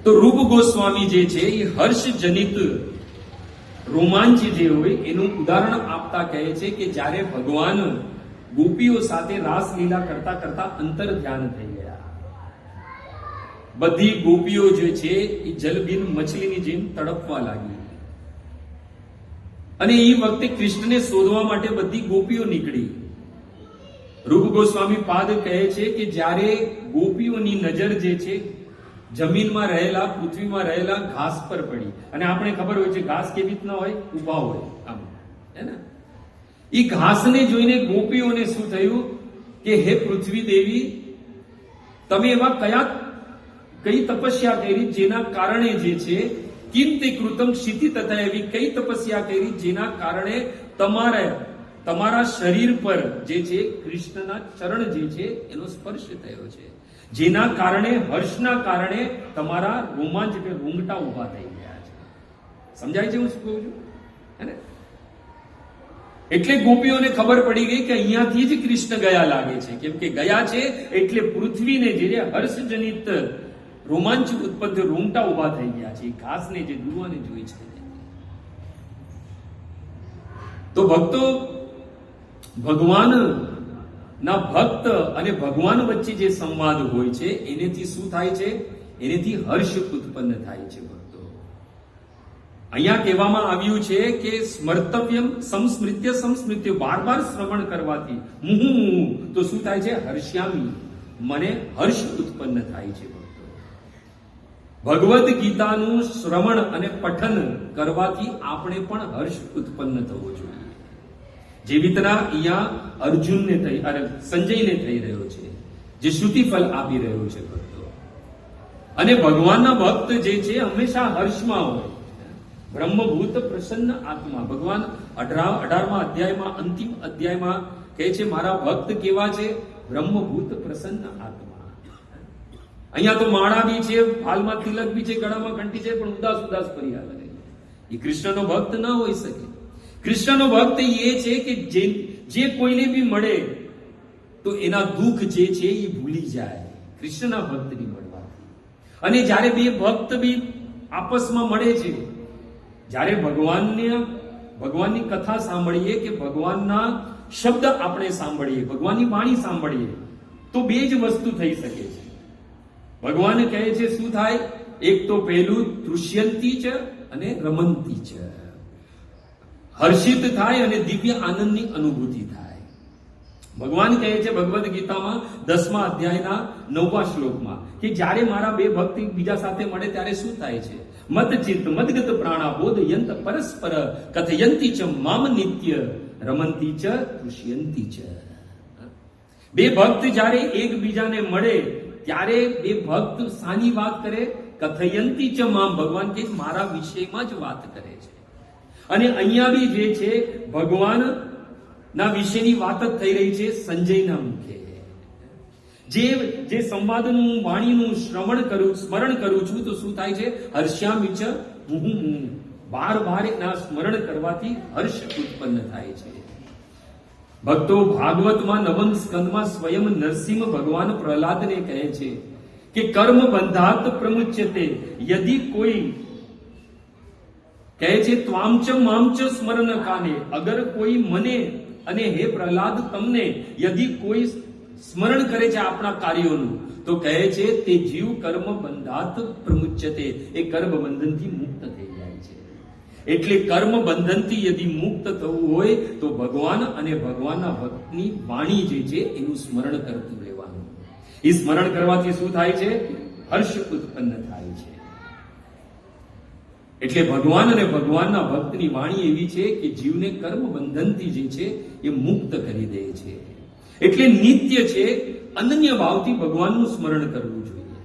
તો રૂપ ગોસ્વામી જે છે એ હર્ષજનિત રોમાંચ જે હોય એનું ઉદાહરણ આપતા કહે છે કે જ્યારે ભગવાન ગોપીઓ સાથે રાસલીલા કરતા કરતા અંતર ધ્યાન થઈ ગયા. બધી ગોપીઓ જે છે એ જલબીન મછલીની જેમ તડપવા લાગી. અને એ વખતે કૃષ્ણને શોધવા માટે બધી ગોપીઓ નીકળી. રૂપ ગોસ્વામી પાદ કહે છે કે જ્યારે ગોપીઓની નજર જે છે જમીનમાં રહેલા, પૃથ્વીમાં રહેલા ઘાસ પર પડી. અને આપણે ખબર હોય છે ઘાસ કેવી રીતના હોય? ઉભા હોય આમ, હે ને? એ ઘાસને જોઈને ગોપીઓને શું થયું કે હે પૃથ્વી દેવી, તમે એવા કઈ તપસ્યા કરી જેના કારણે જે છે કિમ તે કૃતમ ક્ષિતિ તથા, એવી કઈ તપસ્યા કરી જેના કારણે તમારા શરીર પર જે છે કૃષ્ણના ચરણ જે છે એનો સ્પર્શ થયો છે, જેના કારણે હર્ષના કારણે તમારા રોમાંચ એટલે રૂંગટા ઉભા થઈ ગયા છે. સમજાય છે હું શું કહું છું? હે ને? એટલે ગોપીઓને ખબર પડી ગઈ કે અહીંયાથી જ કૃષ્ણ ગયા લાગે છે. કેમ કે ગયા છે એટલે પૃથ્વીને જે હર્ષજનિત રોમાંચ ઉત્પન્ન રૂંગટા ઉભા થઈ ગયા છે. ઘાસને જે દુવાને જોઈ છે. તો ભક્તો, ભગવાન ના ભક્ત અને ભગવાન વચ્ચે જે સંવાદ હોય છે એનેથી શું થાય છે? એનેથી હર્ષ ઉત્પન્ન થાય છે. ભક્તો, અહીંયા કહેવામાં આવ્યું છે કે સ્મર્તવ્યમ સંસ્મૃત્ય સંસ્મૃત્ય, બાર શ્રવણ કરવાથી મુહુ તો શું થાય છે? હર્ષ્યામી, મને હર્ષ ઉત્પન્ન થાય છે. ભક્તો, ભગવદ્ ગીતાનું શ્રવણ અને પઠન કરવાથી આપણે પણ હર્ષ ઉત્પન્ન થવો જોઈએ. જેવી રીતના અહીંયા અર્જુનને સંજયને થઈ રહ્યો છે, જે શ્રુતિફલ આપી રહ્યો છે. ભક્તો, અને ભગવાનના ભક્ત જે છે હંમેશા હર્ષમાં હોય. બ્રહ્મભૂત પ્રસન્ન આત્મા. ભગવાન 18મા અધ્યાયમાં, અંતિમ અધ્યાયમાં કહે છે મારા ભક્ત કેવા છે? બ્રહ્મભૂત પ્રસન્ન આત્મા. અહીંયા તો માળા બી છે, ફાલમાં તિલક બી છે, ગળામાં ઘંટી છે, પણ ઉદાસ ફરિયાદ કરે. એ કૃષ્ણનો ભક્ત ન હોઈ શકે. કૃષ્ણનો ભક્ત એ છે કે જે કોઈને બી મળે તો એના દુઃખ જે છે એ ભૂલી જાય કૃષ્ણના ભક્તની મળવાથી. અને જ્યારે બે ભક્ત બી આપસમાં મળે છે, જ્યારે ભગવાનની કથા સાંભળીએ કે ભગવાનના શબ્દ આપણે સાંભળીએ, ભગવાનની વાણી સાંભળીએ, તો બે જ વસ્તુ થઈ શકે છે. ભગવાન કહે છે શું થાય? એક તો પહેલું દૃશ્યંતી છે અને રમંતી છે. હર્ષિત થાય અને દિવ્ય આનંદની અનુભૂતિ થાય. ભગવાન કહે છે ભગવદ્ ગીતામાં 10મા અધ્યાયના 9મા શ્લોકમાં કે જ્યારે મારા બે ભક્ત બીજા સાથે મળે ત્યારે શું થાય છે? મત ચિત્ત મદગત પ્રાણા બોધયંત પરસ્પર કથયંતી ચ મામ નિત્ય રમંતી ચ દૃશ્યંતી ચ. બે ભક્ત જ્યારે એકબીજાને મળે ત્યારે બે ભક્ત સાની વાત કરે? કથયંતી ચ મામ, ભગવાન કે મારા વિષયમાં જ વાત કરે છે. અને અહીંયા બી જે છે ભગવાન ના વિશેની વાત જ થઈ રહી છે સંજયના મુખે. જે સંવાદનું વાણીનું સ્મરણ કરું છું તો શું થાય છે? હર્ષ્યામિ ચ મુહુર્મુહુ. બાર એના સ્મરણ કરવાથી હર્ષ ઉત્પન્ન થાય છે. ભક્તો, ભાગવતમાં નવમ સ્કંદમાં સ્વયં નરસિંહ ભગવાન પ્રહલાદને કહે છે કે કર્મ બંધાત પ્રમુચ્યતે. યદિ કોઈ કહે છે ત્વામચ મામચ સ્મરણ કાને, અગર કોઈ મને અને હે પ્રહલાદ તમને યદિ કોઈ સ્મરણ કરે છે આપણા કાર્યોનું, તો કહે છે તે જીવ કર્મ બંધાત પ્રમુચ્યતે, એ કર્મ બંધનથી મુક્ત થઈ જાય છે. એટલે કર્મ બંધનથી યદિ મુક્ત થવું હોય તો ભગવાન અને ભગવાનના ભક્તની વાણી જે છે એનું સ્મરણ કરતું રહેવાનું. એ સ્મરણ કરવાથી શું થાય છે? હર્ષ ઉત્પન્ન થાય છે. એટલે ભગવાન અને ભગવાનના ભક્તની વાણી એવી છે કે જીવને કર્મ બંધનથી જે છે એ મુક્ત કરી દે છે. એટલે નિત્ય છે અનન્ય ભાવથી ભગવાનનું સ્મરણ કરવું જોઈએ.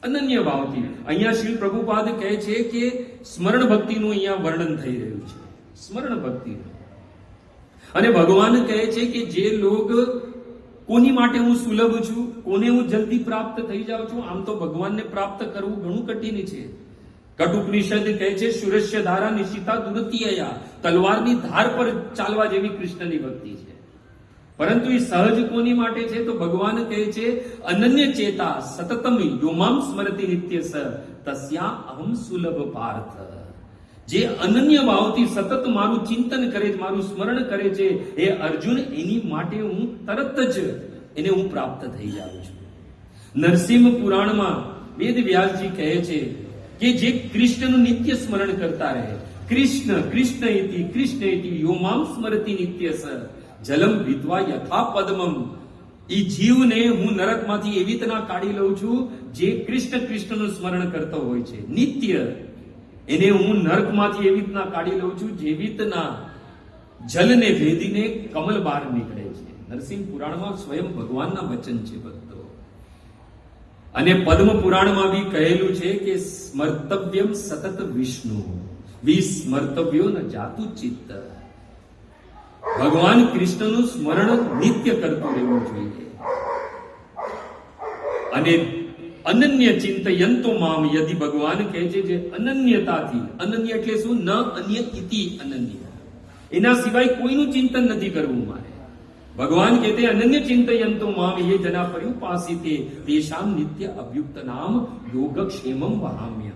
અનન્ય ભાવથી. અહીંયા શ્રી પ્રભુપાદ કહે છે કે સ્મરણ ભક્તિનું અહીંયા વર્ણન થઈ રહ્યું છે. સ્મરણ ભક્તિનું. અને ભગવાન કહે છે કે જે લોક કોની માટે હું સુલભ છું, કોને હું જલ્દી પ્રાપ્ત થઈ જાઉં છું. આમ તો ભગવાનને પ્રાપ્ત કરવું ઘણું કઠિન છે. કટુપનિષદ કહે છે સુરસ્ય ધારા નિશિતા દુરતિયા, તલવારની ધાર પર ચાલવા જેવી કૃષ્ણની ભક્તિ છે. પરંતુ એ સહજ કોની માટે છે? તો ભગવાન કહે છે અનન્ય ચેતા સતતમ યોમામ સ્મરતિ નિત્ય સ તસ્યા અહમ સુલભ પાર્થ. જે અનન્ય ભાવથી સતત મારું ચિંતન કરે છે, મારું સ્મરણ કરે છે, હે અર્જુન, એની માટે હું તરત જ એને હું પ્રાપ્ત થઈ જાઉં છું. નરસિંહ પુરાણમાં વેદ વ્યાસજી કહે છે કે જે કૃષ્ણનું નિત્ય સ્મરણ કરતા રહે, કૃષ્ણ કૃષ્ણ ઇતિ યોમામ સ્મરતિ નિત્ય સ જલમ વિદ્વા યથા પદ્મમ. ઈ જીવને હું નરકમાંથી એવી રીતના કાઢી લઉં છું જે કૃષ્ણનું સ્મરણ કરતો હોય છે નિત્ય. એને હું નરકમાંથી એવી રીતના કાઢી લઉં છું જેવી રીતના જલને ભેદીને કમલ બહાર નીકળે છે. નરસિંહ પુરાણમાં સ્વયં ભગવાનના વચન છે ભક્તો. અને પદ્મ પુરાણમાં બી કહેલું છે કે સ્મર્તવ્યમ સતત વિષ્ણુ વિસ્મર્તવ્યો ન જાતુ ચિત્ત. ભગવાન કૃષ્ણનું સ્મરણ નિત્ય કરતું રહેવું જોઈએ. અને અનન્ય ચિંતયંતો મામ, યદિ ભગવાન કહે છે જે અનન્યતાથી, અનન્ય એટલે શું? ન અન્ય ઇતિ અનન્ય, એના સિવાય કોઈનું ચિંતન નથી કરવું મારે. ભગવાન કહેતે અનન્ય ચિંતયંતો મામ યે જના પર્યુપાસિતે તેષામ નિત્ય અભ્યુક્ત નામ યોગક્ષેમમ વહામ્ય.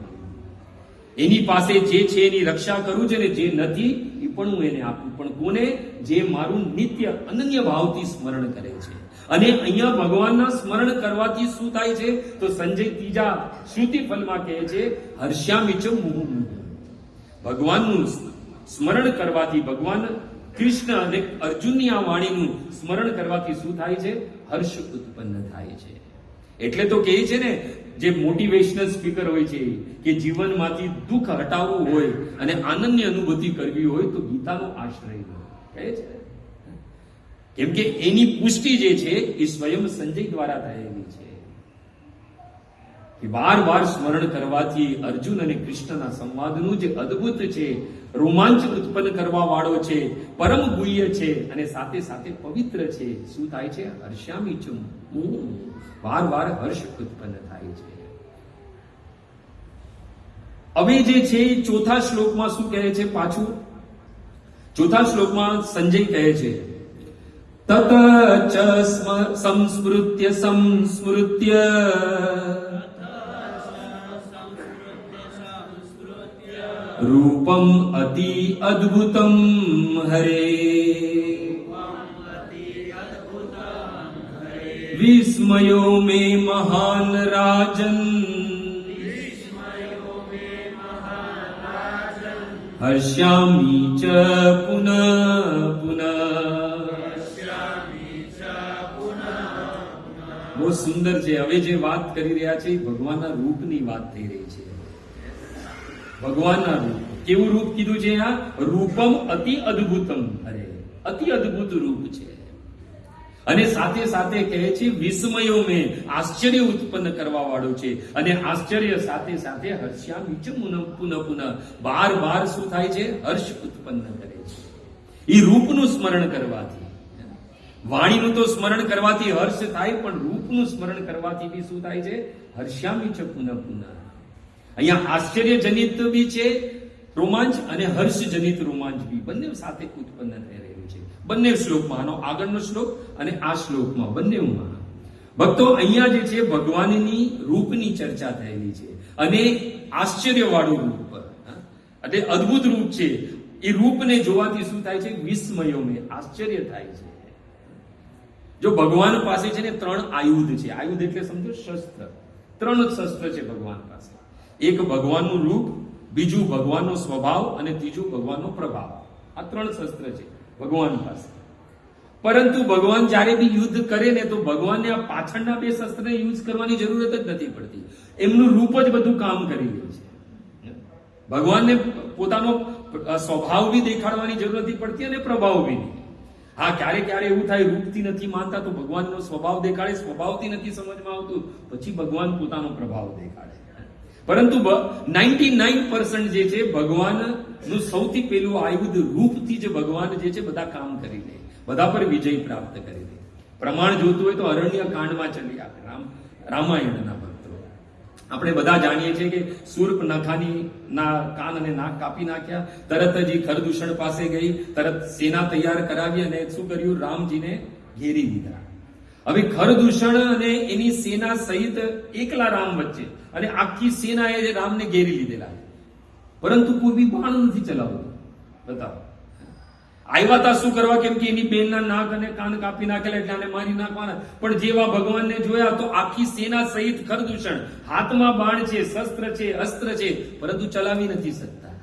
એની પાસે જે છે એની રક્ષા કરું છે ને જે નથી એ પણ હું એને આપું. પણ કોને? જે મારું નિત્ય અનન્ય ભાવથી સ્મરણ કરે છે. અને અહીંયા ભગવાનના સ્મરણ કરવાથી શું થાય છે? તો સંજય ત્રીજા શ્રુતિ ફલમાં કહે છે હર્ષ્યામિ ચ મુહુર્મુહુ. ભગવાનનું સ્મરણ કરવાથી, ભગવાન કૃષ્ણ અને અર્જુનની આ વાણીનું સ્મરણ કરવાથી શું થાય છે? હર્ષ ઉત્પન્ન થાય છે. એટલે તો કહે છે ને, જે મોટિવેશનલ સ્પીકર હોય છે કે જીવનમાંથી દુઃખ હટાવવું હોય અને આનંદની અનુભૂતિ કરવી હોય તો ગીતાનો આશ્રય લો, કહે છે. કેમ કે એની પુષ્ટિ જે છે એ સ્વયં સંજય દ્વારા થયેલી છે કે વાર સ્મરણ કરવાથી અર્જુન અને કૃષ્ણના સંવાદનું જે અદ્ભુત છે, રોમાંચ ઉત્પન્ન કરવા વાળો છે, પરમ ગુહ્ય છે અને સાથે સાથે પવિત્ર છે. શું થાય છે? હર્ષ્યામિ ચ મુહુર્મુહુ. વાર હર્ષ ઉત્પન્ન થાય છે. હવે જે છે ચોથા શ્લોકમાં શું કહે છે? પાછું ચોથા શ્લોકમાં સંજય કહે છે તત ચ સંસ્મૃત્ય રૂપમ અતિ અદ્ભુતમ હરે વિસ્મયો મે મહાન રાજન હર્ષ્યામિ ચ પુનઃ પુનઃ. બહુ સુંદર છે. હવે જે વાત કરી રહ્યા છે ભગવાનના રૂપની વાત થઈ રહી છે. ભગવાનના રૂપ. કેવું રૂપ કીધું છે? આ રૂપમ અતિ અદ્ભુતમ. અરે અતિ અદ્ભુત રૂપ છે. અને સાથે સાથે કહે છે વિસ્મયો મેં, આશ્ચર્ય ઉત્પન્ન કરવા વાળો છે. અને આશ્ચર્ય સાથે સાથે હર્ષ્યામિ ચ પુનઃ. બાર શું થાય છે? હર્ષ ઉત્પન્ન કરે છે એ રૂપનું સ્મરણ કરવાથી. વાણીનું તો સ્મરણ કરવાથી હર્ષ થાય, પણ રૂપનું સ્મરણ કરવાથી બી શું થાય છે? હર્ષ્યામી ચ પુનઃ પુનઃ. અહીંયા આશ્ચર્યજનિત બી છે રોમાંચ અને હર્ષજનિત રોમાંચ બી બંને સાથે ઉત્પન્ન થઈ રહ્યું છે બંને શ્લોકમાં. આનો આગળનો શ્લોક અને આ શ્લોકમાં બંનેમાં ભક્તો અહીંયા જે છે ભગવાનની રૂપની ચર્ચા થયેલી છે, અને આશ્ચર્યવાળું રૂપ, એટલે અદ્ભુત રૂપ છે. એ રૂપને જોવાથી શું થાય છે? વિસ્મયો મેં આશ્ચર્ય થાય છે. જો ભગવાન પાસે છે ને 3 આયુધ છે. આયુધ એટલે સમજો શસ્ત્ર. 3 શસ્ત્ર છે ભગવાન પાસે. એક ભગવાનનું રૂપ, બીજું ભગવાનનો સ્વભાવ, અને ત્રીજું ભગવાનનો પ્રભાવ. આ 3 શસ્ત્ર છે ભગવાન પાસે. પરંતુ ભગવાન જ્યારે બી યુદ્ધ કરે ને તો ભગવાનને આ પાછળના 2 શસ્ત્રને યુઝ કરવાની જરૂરત જ નથી પડતી. એમનું રૂપ જ બધું કામ કરી લે છે. ભગવાનને પોતાનો સ્વભાવ બી દેખાડવાની જરૂર નથી પડતી અને પ્રભાવ બી નહીં. હા, ક્યારે એવું થાય, રૂપથી નથી માનતા તો ભગવાનનો સ્વભાવ દેખાડે, સ્વભાવથી નથી સમજમાં આવતું પછી ભગવાન પોતાનો પ્રભાવ દેખાડે. પરંતુ 99% જે છે ભગવાનનું સૌથી પહેલું આયુધ રૂપથી જ ભગવાન જે છે બધા કામ કરી લે, બધા પર વિજય પ્રાપ્ત કરી લે. પ્રમાણ જોતું હોય તો અરણ્ય કાંડમાં ચલી આવે રામાયણના ભક્તો. આપણે બધા જાણીએ છીએ કે શૂર્પનખાની ના કાન અને નાક કાપી નાખ્યા. તરત જ ખરદૂષણ પાસે ગઈ, તરત સેના તૈયાર કરાવી અને શું કર્યું? રામજીને ઘેરી લીધા. હવે ખરદૂષણ અને એની સેના સહિત એકલા રામ વચ્ચે, અને આખી સેનાએ રામને ઘેરી લીધેલા, પરંતુ કોઈ બી બાણ નથી ચલાવતું. બતાવો, આવ્યા હતા શું કરવા? કેમ કે એની બેનના નાક અને કાન કાપી નાખેલા એટલે આને મારી નાખવાના. પણ જેવા ભગવાનને જોયા તો આખી સેના સહિત ખરદૂષણ, હાથમાં બાણ છે, શસ્ત્ર છે, અસ્ત્ર છે, પરંતુ ચલાવી નથી શકતા.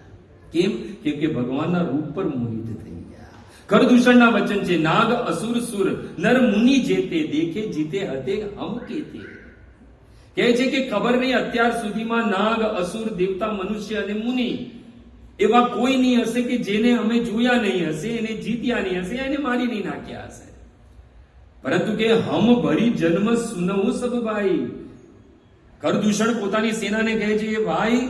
કેમ? કેમ કે ભગવાનના રૂપ પર મોહિત થઈ ગયા. ખરદૂષણના વચન છે, નાગ અસુર સુર નર મુનિ જેતે દેખે જીતે હતે હમ કેતે. કહે છે કે ખબર નહીં અત્યાર સુધીમાં નાગ, અસુર, દેવતા, મનુષ્ય અને મુનિ એવા કોઈ નહીં હશે કે જેને અમે જોયા નહીં હશે, એને જીત્યા નહીં હશે, એને મારી નહીં નાખ્યા હશે. પરંતુ કે હમ ભરી જન્મ સુનવું સબ ભાઈ. ખરદૂષણ પોતાની સેનાને કહે છે, ભાઈ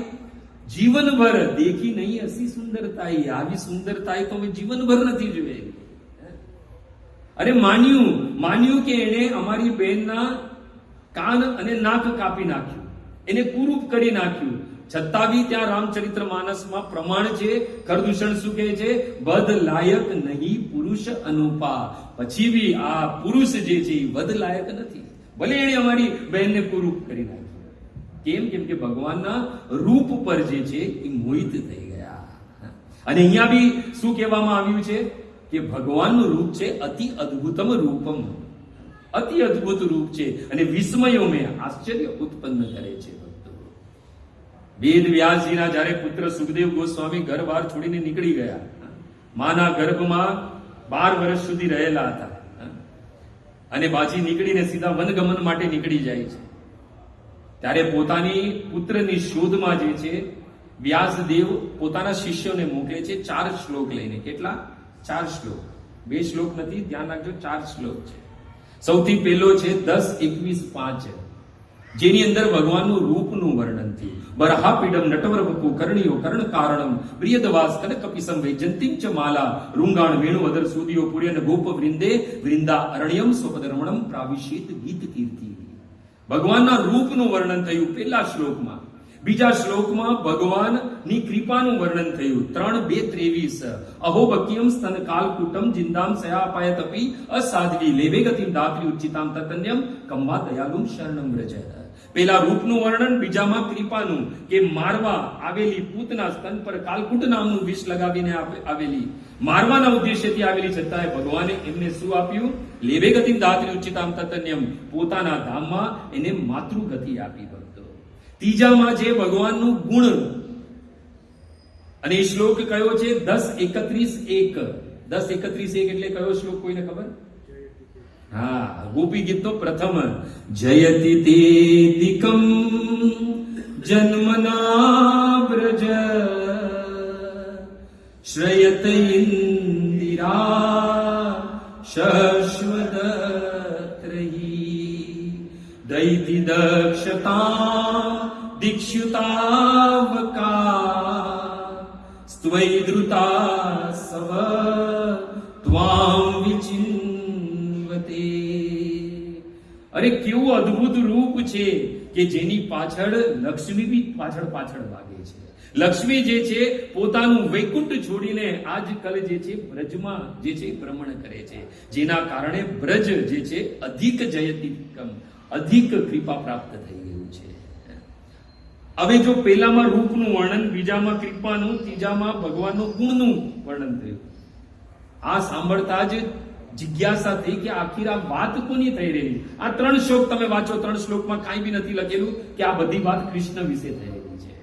જીવનભર દેખી નહીં હસી સુંદરતાઈ, આવી સુંદરતાઈ તો અમે જીવનભર નથી જોઈ. અરે માન્યું કે એને અમારી બહેનના કાન અને નાક કાપી નાખ્યું, એને કુરૂપ કરી નાખ્યું. છતાં બી ત્યાં રામચરિત્ર માનસમાં પ્રમાણ છે. ખરદૂષણ શું કહે છે? વધ લાયક નહીં પુરુષ અનુપા. પછી બી આ પુરુષ જે છે એ વધ લાયક નથી, ભલે એને અમારી બહેનને કુરૂપ કરી નાખ્યું. કેમ? કેમ કે ભગવાનના રૂપ પર જે છે એ મોહિત થઈ ગયા. અને અહીંયા બી શું કહેવામાં આવ્યું છે કે ભગવાનનું રૂપ છે અતિ અદ્ભુતમ રૂપમ. અતિ અદ્ભુત રૂપ છે અને વિસ્મયો મેં આશ્ચર્ય ઉત્પન્ન કરે છે. વેદ વ્યાસજીના જ્યારે પુત્ર સુખદેવ ગોસ્વામી ઘર બહાર છોડીને નીકળી ગયા, માના ગર્ભમાં 12 વર્ષ સુધી રહેલા હતા, અને બાજી નીકળીને સીધા વનગમન માટે નીકળી જાય છે. ત્યારે પોતાની પુત્રની શોધમાં જે છે વ્યાસદેવ પોતાના શિષ્યોને મોકલે છે 4 શ્લોક લઈને. કેટલા? 4 શ્લોક. 2 શ્લોક નથી, ધ્યાન રાખજો, 4 શ્લોક છે. સૌથી પહેલો છે 10:21:5, જેની અંદર ભગવાનનું રૂપનું વર્ણન થયું. બરહાપીડમ નટવર વપુ કર્ણિયો કર્ણ કારણમ પ્રિયદવાસ કનકપિસમ વૈજંતિમ ચ માલા રૂંગાણ વેણુ અધર સુદિયો પુર્યન ગોપ વૃંદે વૃંદા અરણ્યમ સ્વપદરમણમ પ્રાવિશિત ગીત કીર્તિ. ભગવાનના રૂપનું વર્ણન થયું પહેલા શ્લોકમાં. બીજા શ્લોકમાં ભગવાનની કૃપાનું વર્ણન થયું 3:2:23. અહો બક્યમ સ્તન કાલકૂટમ જિંદામ સયાપાય તપી અસાધ્વી લેવે ગતિમ દાત્રી ઉચ્ચિતામ તતન્યમ કમ્મા દયાલુમ શરણમ વ્રજ. પહેલા રૂપનું વર્ણન, બીજામાં કૃપાનું, કે મારવા આવેલી પૂતના સ્તન પર કાલકૂટ નામનું વિષ લગાવીને આવેલી, મારવાના ઉદ્દેશ્યથી આવેલી છતાંય ભગવાને એમને શું આપ્યું? લેવે ગતિમ દાત્રી ઉચ્ચિતામ તતન્યમ, પોતાના ધામમાં એને માતૃગતિ આપી. ત્રીજામાં છે ભગવાનનું ગુણ, અને એ શ્લોક કયો છે? 10:31:1. 10:31:1 એટલે કયો શ્લોક? કોઈને ખબર? હા, ગોપી ગીતનો પ્રથમ. જયતિ તેતિકમ જન્મના બ્રજ શ્રયત ઇન્દિરા શશ્વદત્રયી દૈતિ દક્ષતા દીક્ષુતાવકા સ્ત્વૈ ધૃતા સવ ત્વામ વિચિન્વતી અરે કેવું અદ્ભુત રૂપ છે કે જેની પાછળ લક્ષ્મી બી પાછળ ભાગે છે. લક્ષ્મી જે છે પોતાનું વૈકુંઠ છોડીને આજકાલ જે છે બ્રજમાં જે છે ભ્રમણ કરે છે, જેના કારણે બ્રજ જે છે અધિક જયતિકમ, અધિક કૃપા પ્રાપ્ત થઈ ગયું છે. હવે જો પહેલામાં રૂપનું વર્ણન, બીજામાં કૃપાનું, ત્રીજામાં ભગવાનનું ગુણનું વર્ણન થયું. આ સાંભળતા જ જિજ્ઞાસા થઈ કે આખીર આ વાત કોની થઈ રહી. આ 3 શ્લોક તમે વાંચો, 3 શ્લોકમાં કાંઈ બી નથી લખેલું કે આ બધી વાત કૃષ્ણ વિશે થઈ રહી છે.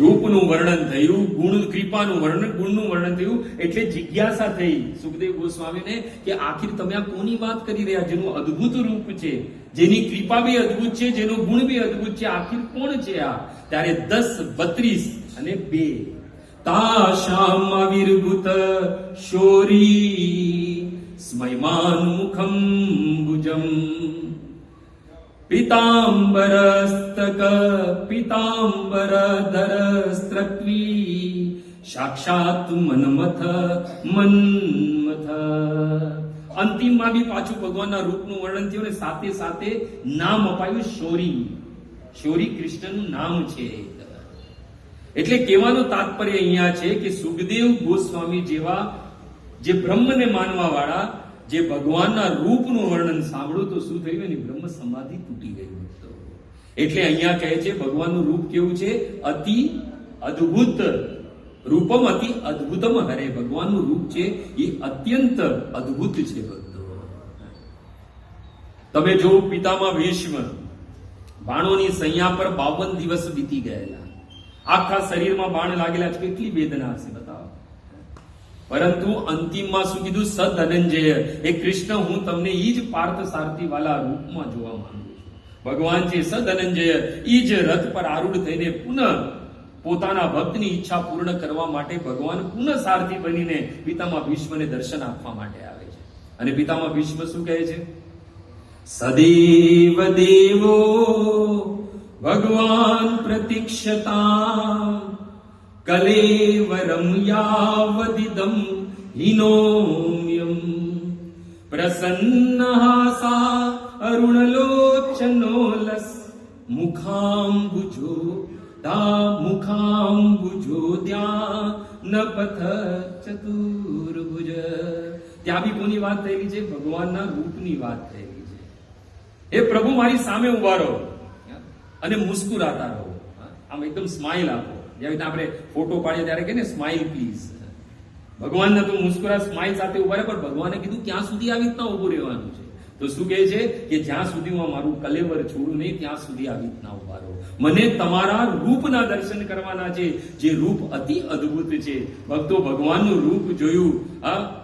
રૂપનું વર્ણન થયું, ગુણ કૃપાનું વર્ણન, ગુણનું વર્ણન થયું, એટલે જિજ્ઞાસા થઈ સુખદેવ ગોસ્વામીને કે આખિર તમે આ કોની વાત કરી રહ્યા, જેનું અદ્ભુત રૂપ છે, જેની કૃપા બી અદ્ભુત છે, જેનું ગુણ બી અદ્ભુત છે, આખિર કોણ છે આ? ત્યારે 10, 32 અને 2 તાશામ આવિર્ભૂત શૌરી સ્મયમાન મુખમ ભુજમ પીતાંબરસ્તક પીતાંબરધરસ્ત્રક્વી સાક્ષાત મન્મથ. અંતિમમાં બી પાછું ભગવાનના રૂપનું વર્ણન થયું અને સાથે સાથે નામ અપાયું શૌરી. શૌરી કૃષ્ણનું નામ છે. એટલે કહેવાનું તાત્પર્ય અહીંયા છે કે સુખદેવ ગોસ્વામી જેવા જે બ્રહ્મને માનવા વાળા જે ભગવાનના રૂપનું વર્ણન સાંભળ્યું તો શું થયું? એની બ્રહ્મ સમાધિ તૂટી ગઈ. એટલે અહીંયા કહે છે ભગવાનનું રૂપ કેવું છે? અતિ અદ્ભુત. રૂપમ અતિ અદ્ભુતમ હરે. ભગવાનનું રૂપ છે એ અત્યંત અદ્ભુત છે ભક્તો. તમે જો પિતામાં ભીષ્મ બાણોની સૈયા પર 52 દિવસ વીતી ગયેલા, આખા શરીરમાં બાણ લાગેલા છે, કેટલી વેદના હશે બતાવો. પરંતુ અંતિમમાં શું કીધું? સદનંજય, એ કૃષ્ણ હું તમને ઈ જ પાર્થ સારથી વાલા રૂપમાં જોવા માંગુ છું. ભગવાન છે સદનંજય, ઈ જ રથ પર આરૂઢ થઈને પુનઃ પોતાના ભક્તની ઈચ્છા પૂર્ણ કરવા માટે ભગવાન પુનઃ સારથી બનીને પિતામહ ભીષ્મને દર્શન આપવા માટે આવે છે. અને પિતામહ ભીષ્મ શું કહે છે? સદેવ દેવો ભગવાન પ્રતીક્ષતા કલેવરમ યાવદિદમ હિનોમ્યમ પ્રસન્નહાસા અરુણલોચનોલસ મુખાંબુજો ધ્યાન પથ ચતુર્ભુજ. ત્યાં બી કોની વાત થયેલી છે? ભગવાનના રૂપની વાત થયેલી છે. હે પ્રભુ, મારી સામે ઉભા રહો અને મુસ્કુરાતા રહો. આમ એકદમ સ્માઇલ આપો. જેવી રીતે આપણે ફોટો પાડીએ ત્યારે કે ને સ્માઇલ પ્લીઝ. ભગવાનને તું મુસ્કુરા, સ્માઇલ સાથે ઉભા રહે. પણ ભગવાને કીધું ક્યાં સુધી આવી રીતના ઉભું રહેવાનું છે? તો શું કહે છે કે જ્યાં સુધી હું મારું કલેવર છોડું નહીં ત્યાં સુધી આવી રીતના ઉભા રહો. મને તમારા રૂપના દર્શન કરવાના છે, જે રૂપ અતિ અદ્ભુત છે. ભક્તો, ભગવાનનું રૂપ જોયું,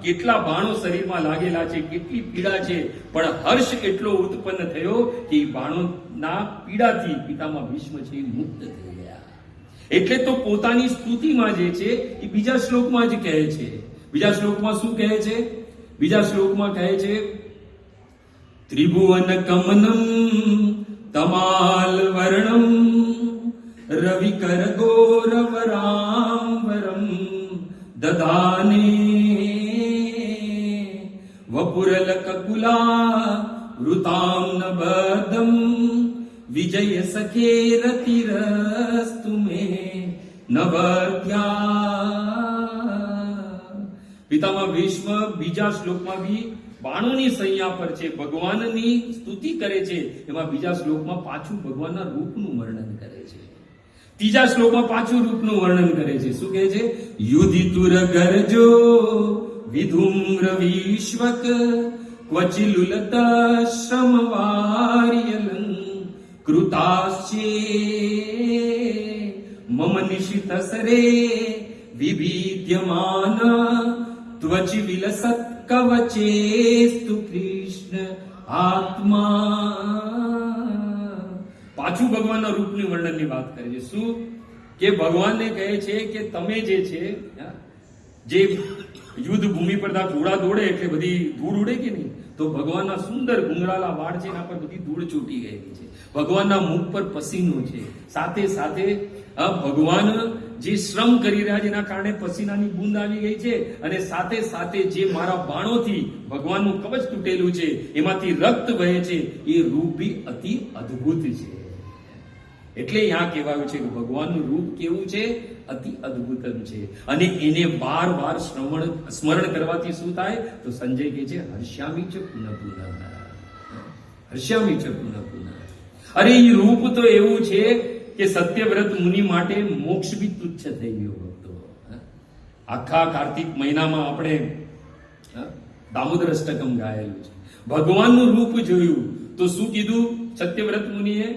કેટલા બાણો શરીરમાં લાગેલા છે, કેટલી પીડા છે, પણ હર્ષ એટલો ઉત્પન્ન થયો કે બાણોના પીડાથી પિતામહ ભીષ્મ છે એ મુક્ત થઈ ગયા. એટલે તો પોતાની સ્તુતિમાં જે છે એ બીજા શ્લોકમાં જ કહે છે. બીજા શ્લોકમાં શું કહે છે? બીજા શ્લોકમાં કહે છે ત્રિભુવન કમનમ તમાલ વર્ણમ રવિકર ગોરવરાંબરમ દદાને વપુરલ કકુલા વૃતાંનબદમ વિજય સખે રતિરસ્તુ મે નવત્યા. પિતામહ ભીષ્મ બીજા શ્લોકમાં બી બાણોની સૈયા પર છે, ભગવાનની સ્તુતિ કરે છે. એમાં બીજા શ્લોકમાં પાછું ભગવાનના રૂપનું વર્ણન કરે છે. ત્રીજા શ્લોકમાં પાછું રૂપનું વર્ણન કરે છે. શું કહે છે? યુધિતુર ગરજો વિધુમ્ર વિશ્વક ક્વચિલુલત શ્રમવાર્યલં કૃતાશ્ચે મમ નિશિત સરે વિભીદ્યમાન ત્વચિ વિલસત કવચેસ્તુ કૃષ્ણ આત્મા. પાછું ભગવાનના રૂપની વર્ણનની વાત કરે છે. શું કે ભગવાનને કહે છે કે તમે જે છે જે યુદ્ધ ભૂમિ પર ઘોડા દોડે એટલે બધી ધૂળ ઉડે કે નહીં, તો ભગવાનના સુંદર ગુંગળાલા વાળ છે એના પર બધી ધૂળ ચોટી ગયેલી છે. ભગવાનના મુખ પર પસીનો છે. સાથે સાથે ભગવાન જે શ્રમ કરી રહ્યા છે એના કારણે પસીનાની બૂંદ આવી ગઈ છે, અને સાથે સાથે જે મારા બાણોથી ભગવાનનું કવચ તૂટેલું છે એમાંથી રક્ત વહે છે, એ રૂપ બી અતિ અદ્ભુત છે. એટલે અહીંયા કહેવાયું છે કે ભગવાનનું રૂપ કેવું છે? અતિ અદ્ભુતમ છે. અને એને વાર વાર સ્મરણ કરવાથી શું થાય? તો સંજય કહે છે હર્ષ્યામી ચ પુનઃ પુનઃ, હર્ષ્યામી ચ પુનઃ પુનઃ. અરે એ રૂપ તો એવું છે કે સત્યવ્રત મુનિ માટે મોક્ષ બી તુચ્છ થઈ ગયો ભક્તો. આખા કાર્તિક મહિનામાં આપણે દામોદર અષ્ટકમ ગાયેલું છે. ભગવાનનું રૂપ જોયું તો શું કીધું સત્યવ્રત મુનિએ?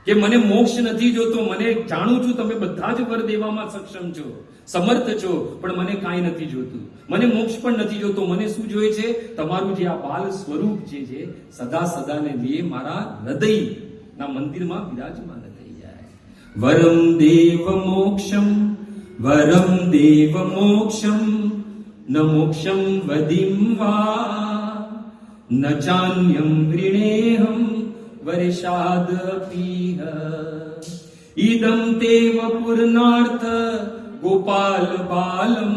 કે મને મોક્ષ નથી જોતો, મને જાણું છું તમે બધા જ વર દેવામાં સક્ષમ છો, સમર્થ છો, પણ મને કાંઈ નથી જોતું, મને મોક્ષ પણ નથી જોતો. મને શું જોઈએ છે? તમારું જે આ બાલ સ્વરૂપ છે, સદા સદાને લીએ મારા હૃદયના મંદિરમાં બિરાજમાન થઈ જાય. વરમ દેવ મોક્ષમ, વરમ દેવ મોક્ષમ, ન મોક્ષમ વદિમ વા, ન ચાન્યમ વૃણેહમ વર્ષાદ પીહ. ઇદમ તે વપુર્નાર્થ ગોપાલ બાલમ,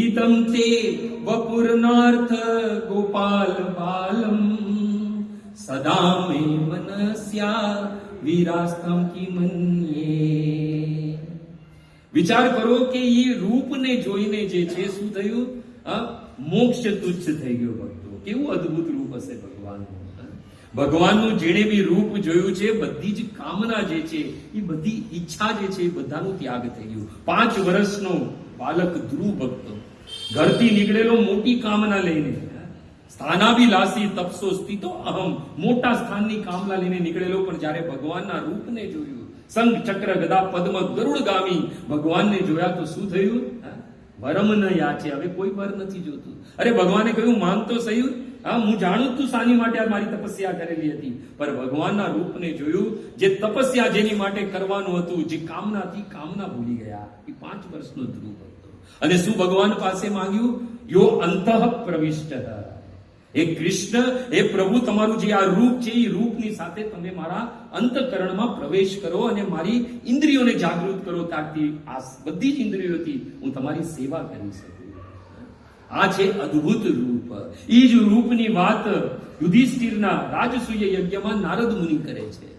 ઇદમ તે વપુર્નાર્થ ગોપાલ બાલમ, સદા મે મનસ્યા વિરાસ્તમ કી મન્યે. વિચાર કરો કે એ રૂપને જોઈને જે છે શું થયું? મોક્ષ તુચ્છ થઈ ગયો ભક્તો. કેવું અદ્ભુત રૂપ હશે ભગવાનનું. ભગવાનનું જેણે બી રૂપ જોયું છે, બધી જ કામના જે છે, એ બધી ઈચ્છા જે છે, એ બધાનું ત્યાગ થઈ ગયું. 5 વર્ષનો બાલક ધ્રુવ ભક્તો ઘરથી નીકળેલો મોટી કામના લઈને, સ્થાનાભિલાષી તપસો સ્થિતો અહમ, મોટા સ્થાનની કામના લઈને નીકળેલો, પણ જ્યારે ભગવાનના રૂપને જોયું, શંખ ચક્ર ગદા પદ્મ ગરુડગામી ભગવાનને જોયા તો શું થયું? વરમ ન યાચે, હવે કોઈ વર નથી જોતું. અરે ભગવાને કહ્યું માંગ તો સહી, હું જાણું તું શાની માટે આ મારી તપસ્યા કરેલી હતી, પણ ભગવાનના રૂપને જોયું, જે તપસ્યા જેની માટે કરવાનું હતું, જે કામના હતી, કામના ભૂલી ગયા. એ 5 વર્ષનો ધ્રુવ હતો. અને શું ભગવાન પાસે માંગ્યું? યો અંતઃ પ્રવિષ્ટ, એ કૃષ્ણ, એ પ્રભુ, તમારું જે આ રૂપ છે, એ રૂપની સાથે તમે મારા અંતઃકરણમાં પ્રવેશ કરો અને મારી ઇન્દ્રિયોને જાગૃત કરો, તાકથી આ બધી જ ઇન્દ્રિયોથી હું તમારી સેવા કરી શકું. આ છે અદ્ભુત રૂપ. એ જ રૂપની વાત યુધિષ્ઠિરના રાજસૂય યજ્ઞમાં નારદ મુનિ કરે છે.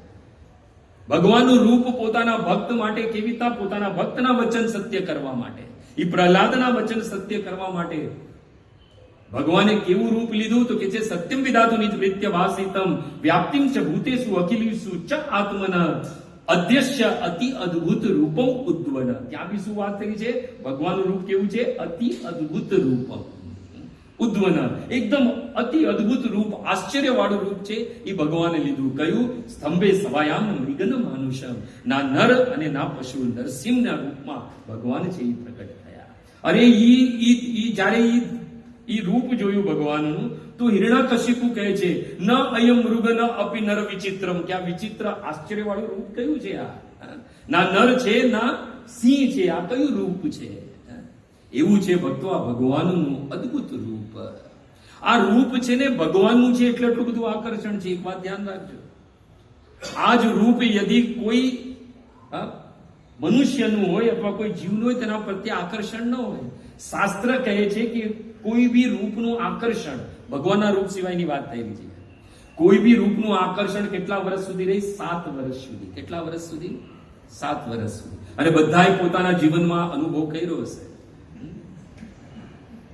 ભગવાનનું રૂપ પોતાના ભક્ત માટે કેવી રીતે? પોતાના ભક્તના વચન સત્ય કરવા માટે, એ પ્રહલાદના વચન સત્ય કરવા માટે ભગવાને કેવું રૂપ લીધું? તો કે છે સત્યમ વિધાતુ નિત્ય વાસિતમ વ્યાપ્તિમ ચ ભૂતેષુ અખિલેષુ ચ આત્મન અધ્યસ્ય અતિ અદ્ભુત રૂપમ ઉદ્વન. ત્યાં બી શું વાત થઈ છે? ભગવાનનું રૂપ કેવું છે? અતિ અદ્ભુત રૂપમ ઉદ્વન, એકદમ અતિ અદ્ભુત રૂપ, આશ્ચર્યવાળું રૂપ છે. એ ભગવાને લીધું. કયું? સ્તંભે સવાયામ મૃગન માનુષમ, ના નર અને ના પશુ, નરસિંહના રૂપમાં ભગવાન છે એ પ્રકટ થયા. અરે જ્યારે ઈ રૂપ જોયું ભગવાનનું, તો હિરણ્યકશિપુ કહે છે ન અયમ મૃગ ન અપી નર વિચિત્રમ, કે આ વિચિત્ર આશ્ચર્યવાળું રૂપ કયું છે? આ ના નર છે ના સિંહ છે, આ કયું રૂપ છે? એવું છે ભક્તો આ ભગવાનનું અદ્ભુત રૂપ. આ રૂપ છે ને ભગવાનનું છે એટલે એટલું બધું આકર્ષણ છે. એક વાત ધ્યાન રાખજો, આ જ રૂપ યદિ કોઈ મનુષ્યનું હોય અથવા કોઈ જીવનું હોય, તેના પ્રત્યે આકર્ષણ ન હોય. શાસ્ત્ર કહે છે કે કોઈ બી રૂપનું આકર્ષણ, ભગવાનના રૂપ સિવાયની વાત થયેલી છે, કોઈ બી રૂપનું આકર્ષણ કેટલા વર્ષ સુધી રહી? 7 વર્ષ સુધી. કેટલા વર્ષ સુધી? 7 વર્ષ સુધી. અને બધાએ પોતાના જીવનમાં અનુભવ કર્યો હશે,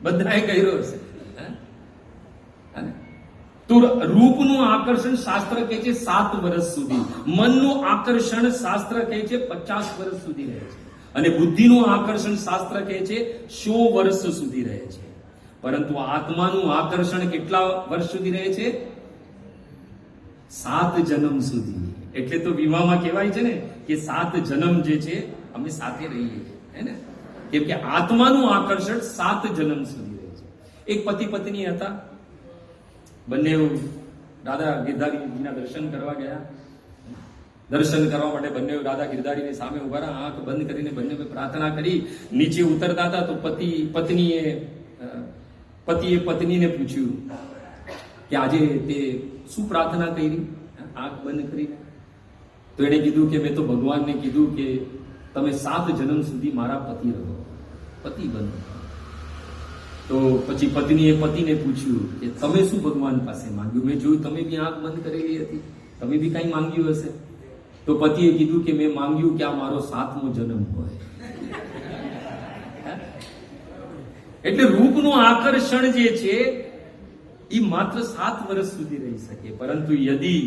બધાએ કર્યો હશે. તો રૂપનું આકર્ષણ શાસ્ત્ર કહે છે 7 વર્ષ સુધી. મનનું આકર્ષણ શાસ્ત્ર કહે છે 50 વર્ષ સુધી રહે છે. અને બુદ્ધિનું આકર્ષણ શાસ્ત્ર કહે છે 100 વર્ષ સુધી રહે છે. પરંતુ આત્માનું આકર્ષણ કેટલા વર્ષ સુધી રહે છે? 7 જન્મ સુધી. એટલે તો વિવાહમાં કહેવાય છે ને કે 7 જન્મ જે છે અમે સાથે રહીએ છીએ, હે ને? કેમ કે આત્માનું આકર્ષણ 7 જન્મ સુધી રહે છે. એક પતિ પત્ની હતા, બંને દાદા ગિરધારીજીના દર્શન કરવા ગયા. દર્શન કરવા માટે બંને દાદા ગિરધારીની સામે ઉભા રહ્યા, આંખ બંધ કરીને બંને પ્રાર્થના કરી. નીચે ઉતરતા હતા તો પતિએ પત્નીને પૂછ્યું કે આજે તે શું પ્રાર્થના કરી, આંખ બંધ કરીને? તો એને કીધું કે મેં તો ભગવાનને કીધું કે તમે 7 જન્મ સુધી મારા પતિ રહો, પતિ બનો. તો પછી પત્નીએ પતિને પૂછ્યું કે તમે શું ભગવાન પાસે માંગ્યું? મેં જોયું તમે બી આંખ બંધ કરેલી હતી, તમે બી કઈ માંગ્યું હશે. તો પતિએ કીધું કે મેં માંગ્યું કે આ મારો 7મો જન્મ હોય. એટલે રૂપનું આકર્ષણ જે છે એ માત્ર 7 વર્ષ સુધી રહી શકે, પરંતુ યદી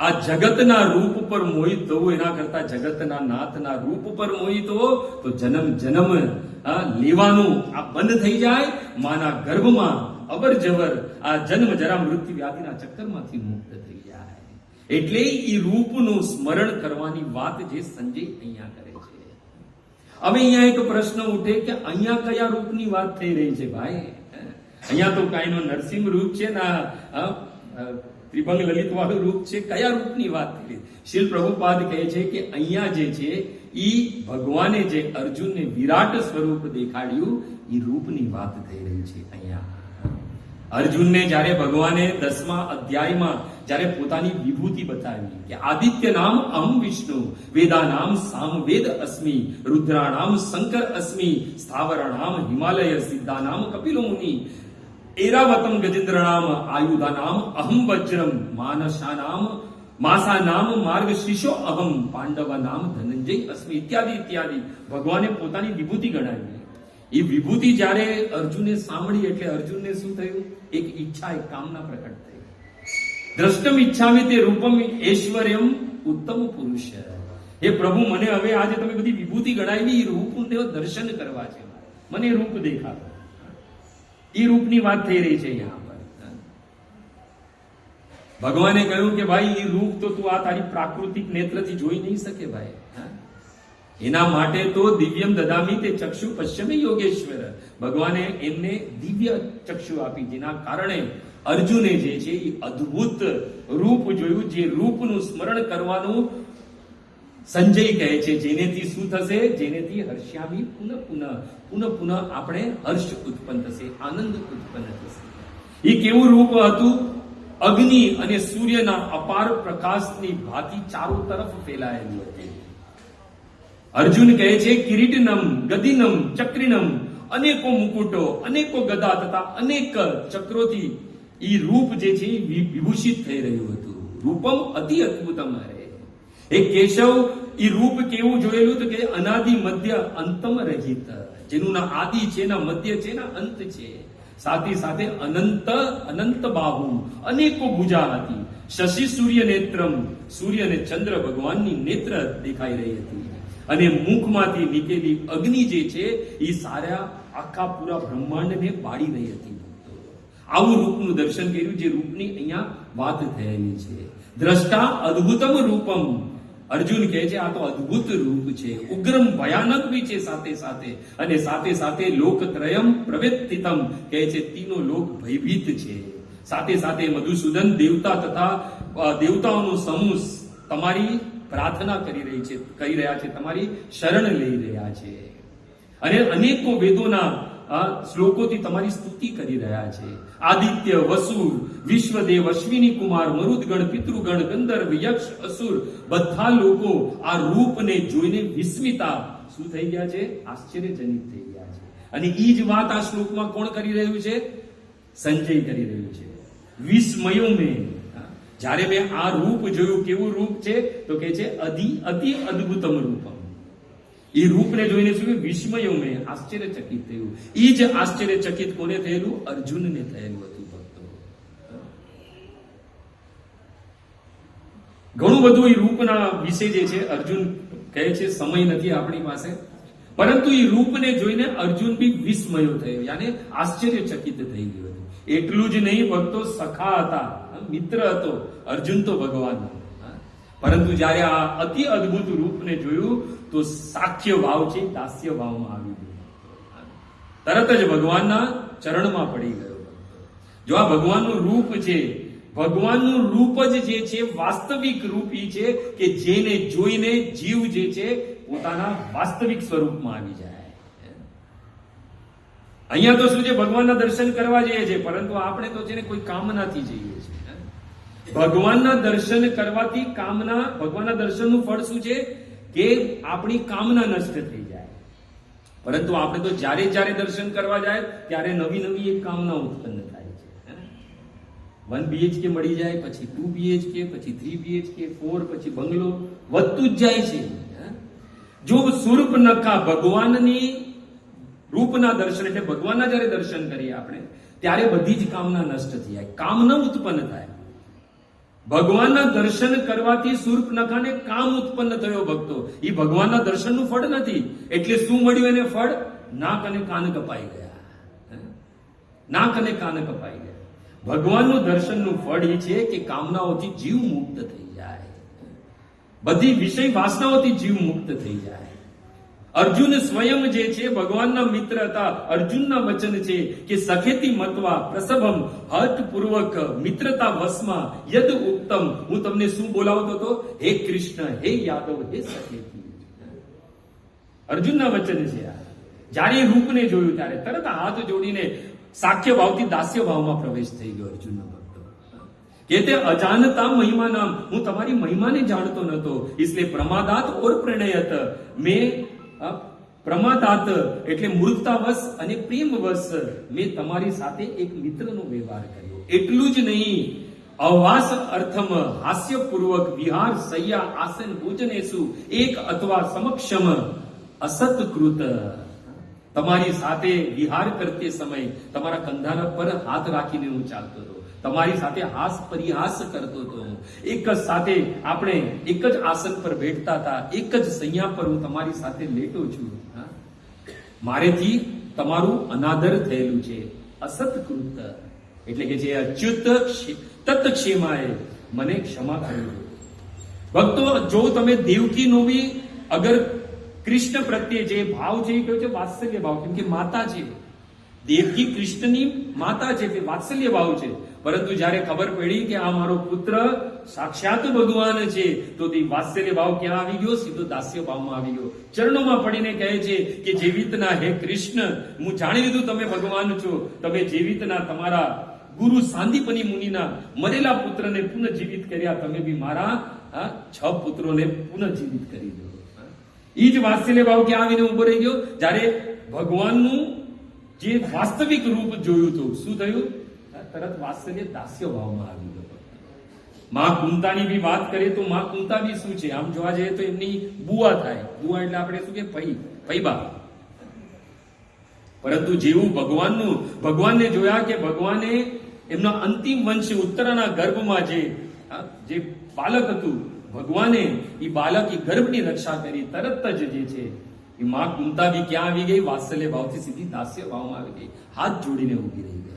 આ જગતના રૂપ પર મોહિત થવું એના કરતા જગતના નાથના રૂપ પર મોહિત હો તો જન્મ જન્મ લેવાનું આ બંધ થઈ જાય. માના ગર્ભમાં અવર જવર આ જન્મ જરા મૃત્યુ વ્યાધિના ચક્કરમાંથી મુક્ત થઈ જાય. એટલે એ રૂપનું સ્મરણ કરવાની વાત જે સંજય અહીંયા કરે છે. હવે અહીંયા એક પ્રશ્ન ઉઠે કે અહીંયા કયા રૂપની વાત થઈ રહી છે ભાઈ? અહીંયા તો કાંઈનો નરસિંહ રૂપ છે ના ત્રિભંગ લલિત વાળું રૂપ છે, કયા રૂપની વાત થઈ? શીલ પ્રભુપાદ કહે છે કે અહીંયા જે છે ઈ ભગવાને જે અર્જુનને વિરાટ સ્વરૂપ દેખાડ્યું એ રૂપની વાત થઈ રહી છે. અહીંયા અર્જુનને જ્યારે ભગવાને 10મા અધ્યાયમાં જ્યારે પોતાની વિભૂતિ બતાવી કે આદિત્ય નામ અહમ વિષ્ણુ, વેદા નામ સામવેદ અસ્મિ, રુદ્રા નામ શંકર અસ્મિ, સ્થાવરા નામ હિમાલય, સિદ્ધા નામ કપિલો મુનિ, એરાવતમ ગજેન્દ્ર નામ આયુધા નામ અહમ વજ્રમ, માનસા નામ માસા નામ માર્ગ શિશો અહમ, પાંડવ નામ ધનંજય અસ્મિ, ઇત્યાદિ ઇત્યાદિ ભગવાને પોતાની વિભૂતિ ગણાવી. એ વિભૂતિ જ્યારે અર્જુને સાંભળી એટલે અર્જુનને શું થયું? એક ઈચ્છા, એક કામના પ્રકટ થઈ. દ્રષ્ટમ ઈચ્છામિ તે રૂપમ ઐશ્વર્યમ ઉત્તમ પુરુષ. હે પ્રભુ, મને હવે આજે તમે બધી વિભૂતિ ગણાવી, એ રૂપનું દર્શન કરવા છે, મને રૂપ દેખાડો. એ રૂપની વાત થઈ રહી છે અહીંયા પર. ભગવાને કહ્યું કે ભાઈ એ રૂપ તો તું આ તારી પ્રાકૃતિક નેત્રથી જોઈ નહીં શકે ભાઈ. એના માટે તો દિવ્યમ દદામી તે ચક્ષુ પશ્ચમે યોગેશ્વર. ભગવાને એમને દિવ્ય ચક્ષુ આપી, જેના કારણે અર્જુને જે છે એ અદ્ભુત રૂપ જોયું. જે રૂપનું સ્મરણ કરવાનું સંજય કહે છે, જેનેથી શું થશે? જેનેથી હર્ષ્યામી પુનઃ પુનઃ પુનઃ પુનઃ આપણે હર્ષ ઉત્પન્ન થશે, આનંદ ઉત્પન્ન થશે. એ કેવું રૂપ હતું? અગ્નિ અને સૂર્યના અપાર પ્રકાશની ભાંતિ ચારો તરફ ફેલાયેલું હતું. અર્જુન કહે છે કિરીટનમ ગદિનમ ચક્રિનમ, અનેકો મુકુટો, અનેકો ગદા તથા અનેક ચક્રોથી એ રૂપ જે છે વિભૂષિત થઈ રહ્યું હતું. રૂપમ અતિ અદ્ભુતમ. એ કેશવ એ રૂપ કેવું જોયેલું તો કે અનાદિ મધ્ય અંતમ રહિત, જેનું ના આદિ છે, ના મધ્ય છે, ના અંત છે. સાથે સાથે અનંત અનંત બાહુ, અનેકો ભુજા હતી. શશી સૂર્ય નેત્રમ, સૂર્ય અને ચંદ્ર ભગવાનની નેત્ર દેખાઈ રહી હતી. અને મુખમાંથી નીકળેલી અગ્નિ જે છે એ સારા આખા પૂરા બ્રહ્માંડને બાળી રહી હતી. આવું રૂપનું દર્શન કર્યું, જે રૂપની અહીંયા વાત થયેલી છે. દ્રષ્ટા અદ્ભુતમ રૂપમ. અર્જુન કહે છે આ તો અદ્ભુત રૂપ છે, ઉગ્રમ ભયાનક બી છે સાથે સાથે, અને સાથે સાથે લોકત્રયમ પ્રવેત્તિતમ કહે છે તીનો લોક ભયભીત છે. સાથે સાથે મધુસૂદન દેવતા તથા દેવતાઓનો સમૂહ તમારી પ્રાર્થના કરી રહ્યા છે, તમારી શરણ લઈ રહ્યા છે, અને અનેકો વેદોના શ્લોકોથી તમારી સ્તુતિ કરી રહ્યા છે. આદિત્ય, વસુર, વિશ્વદેવ, અશ્વિની કુમાર, મરુદગણ, પિતૃગણ, ગંધર્વ, યક્ષ, અસુર બધા લોકો આ રૂપને જોઈને વિસ્મિતા શું થઈ ગયા છે? આશ્ચર્યજનિત થઈ ગયા છે. અને એ જ વાત આ શ્લોકમાં કોણ કરી રહ્યું છે? સંજય કરી રહ્યું છે. વિસ્મયો મેં, જ્યારે મેં આ રૂપ જોયું, કેવું રૂપ છે તો કે છે અતિ અદ્ભુતમ રૂપમ. એ રૂપને જોઈને શું? વિસ્મયો મેં, આશ્ચર્યચકિત થયું. એ જ આશ્ચર્યચકિત કોને થયેલું? અર્જુનને થયેલું હતું. ભક્તો, ઘણું બધું એ રૂપના વિશે જે છે અર્જુન કહે છે, સમય નથી આપણી પાસે, પરંતુ એ રૂપને જોઈને અર્જુન બી વિસ્મયો થયો, યાને આશ્ચર્યચકિત થઈ ગયો. એટલું જ નહીં ભક્તો, સખા હતા, મિત્ર હતો અર્જુન તો ભગવાનનો. પરંતુ જ્યારે આ અતિ અદ્ભુત રૂપને જોયું તો સાખ્ય ભાવ છે, દાસ્ય ભાવમાં આવી ગયો. તરત જ ભગવાનના ચરણમાં પડી ગયો. જો આ ભગવાનનું રૂપ છે, ભગવાનનું રૂપ જ જે છે વાસ્તવિક રૂપ એ છે કે જેને જોઈને જીવ જે છે પોતાના વાસ્તવિક સ્વરૂપમાં આવી જાય. અહીંયા તો શું છે? ભગવાનના દર્શન કરવા જઈએ છે, પરંતુ આપણે તો છે ને કોઈ કામનાથી જઈએ છીએ. ભગવાનના દર્શન કરવાથી કામના, ભગવાનના દર્શનનું ફળ શું છે? કે આપણી કામના નષ્ટ થઈ જાય. પરંતુ આપણે તો જ્યારે જ્યારે દર્શન કરવા જાય ત્યારે નવી નવી એક કામના ઉત્પન્ન થાય છે. 1 BHK મળી જાય, પછી 2 BHK, પછી 3 BHK, 4, પછી બંગલો વધતું જ જાય છે. જો શૂર્પણખા ભગવાનની રૂપના દર્શન એટલે ભગવાનના જ્યારે દર્શન કરીએ આપણે ત્યારે બધી જ કામના નષ્ટ થઈ જાય, કામના ઉત્પન્ન થાય. ભગવાનના દર્શન કરવાથી શૂર્પણખાને કામ ઉત્પન્ન થયો ભક્તો. એ ભગવાનના દર્શનનું ફળ નથી. એટલે શું મળ્યું એને ફળ? નાક અને કાન કપાઈ ગયા. નાક અને કાન કપાઈ ગયા. ભગવાનનું દર્શનનું ફળ એ છે કે કામનાઓથી જીવ મુક્ત થઈ જાય, બધી વિષય વાસનાઓથી જીવ મુક્ત થઈ જાય. અર્જુન સ્વયં જે છે ભગવાનના મિત્ર હતા. અર્જુનના વચન છે કે સખેતી મત્વા પ્રસભમ હઠપૂર્વક મિત્રતા વશમાં યદ ઉત્તમ. હું તમને શું બોલાવતો હતો? હે કૃષ્ણ, હે યાદવ, હે સખેતી. અર્જુનના વચન છે આ. જ્યારે રૂપને જોયું ત્યારે તરત હાથ જોડીને સાખ્ય ભાવથી દાસ્ય ભાવમાં પ્રવેશ થઈ ગયો અર્જુનના ભક્તો. કે તે અજાનતા મહિમા નામ, હું તમારી મહિમાને જાણતો નતો. इसलिए प्रमादात और प्रणयत, મેં પ્રમાદાત એટલે મૂર્ખતાવશ અને પ્રેમવશ મેં તમારી સાથે એક મિત્રનો વ્યવહાર કર્યો. એટલું જ નહીં, અવાસ અર્થમ હાસ્યપૂર્વક વિહાર સૈયા આસન ભોજનેસુ એક અથવા સમક્ષમ અસત્કૃત. તમારી સાથે વિહાર કરતે સમય તમારા કંધાના પર હાથ રાખીને હું ચાલતો હતો. તમારી સાથે હાસ પરિહાસ કરતો હતો. એક જ સાથે આપણે એક જ આસન પર બેઠતા હતા, એક જ સૈયા પર હું તમારી સાથે લેટો છું. મારેથી તમારું અનાદર થયેલું છે. અસત્કૃત એટલે કે જે અચ્યુત તત્ક્ષેમાએ મને ક્ષમા કરી દો. ભક્તો, જો તમે દેવકી નોવી અગર કૃષ્ણ પ્રત્યે જે ભાવ છે એ કયો છે? વાત્સલ્ય ભાવ. કેમ કે માતા છે, દેવકી કૃષ્ણની માતા છે, તે વાત્સલ્ય ભાવ છે. પરંતુ જ્યારે ખબર પડી કે આ મારો પુત્ર સાક્ષાત ભગવાન છે તો તે વાત્સલ્ય ભાવ ક્યાં આવી ગયો? સીધો દાસ્ય ભાવમાં આવી ગયો. ચરણોમાં પડીને કહે છે કે જેવીતના હે કૃષ્ણ, હું જાણી લીધું તમે ભગવાન છો. તમે જેવીતના તમારા ગુરુ સાંદીપની મુનિના મરેલા પુત્રને પુનઃજીવિત કર્યા, તમે બી મારા 6 પુત્રોને પુનઃજીવિત કરી દો. એ જ વાત્સલ્ય ભાવ ક્યાં આવીને ઉભો રહી ગયો? જ્યારે ભગવાનનું જે વાસ્તવિક રૂપ જોયું હતું, શું થયું? તરત વાત્સલ્ય દાસ્ય ભાવમાં આવી ગયો. માં કુંતાની બી વાત કરીએ તો માં કુંતા બી શું છે? આમ જોવા જઈએ તો એમની બુઆ થાય. બુઆ એટલે આપણે શું કે પૈબા. પરંતુ જેવું ભગવાનને જોયા કે ભગવાને એમના અંતિમ વંશ ઉત્તરાના ગર્ભમાં જે બાલક હતું, ભગવાને એ બાલક એ ગર્ભની રક્ષા કરી. તરત જ જે છે એ માં કુંતા બી ક્યાં આવી ગઈ? વાત્સલ્ય ભાવથી સીધી દાસ્ય ભાવમાં આવી ગઈ, હાથ જોડીને ઉભી રહી ગઈ.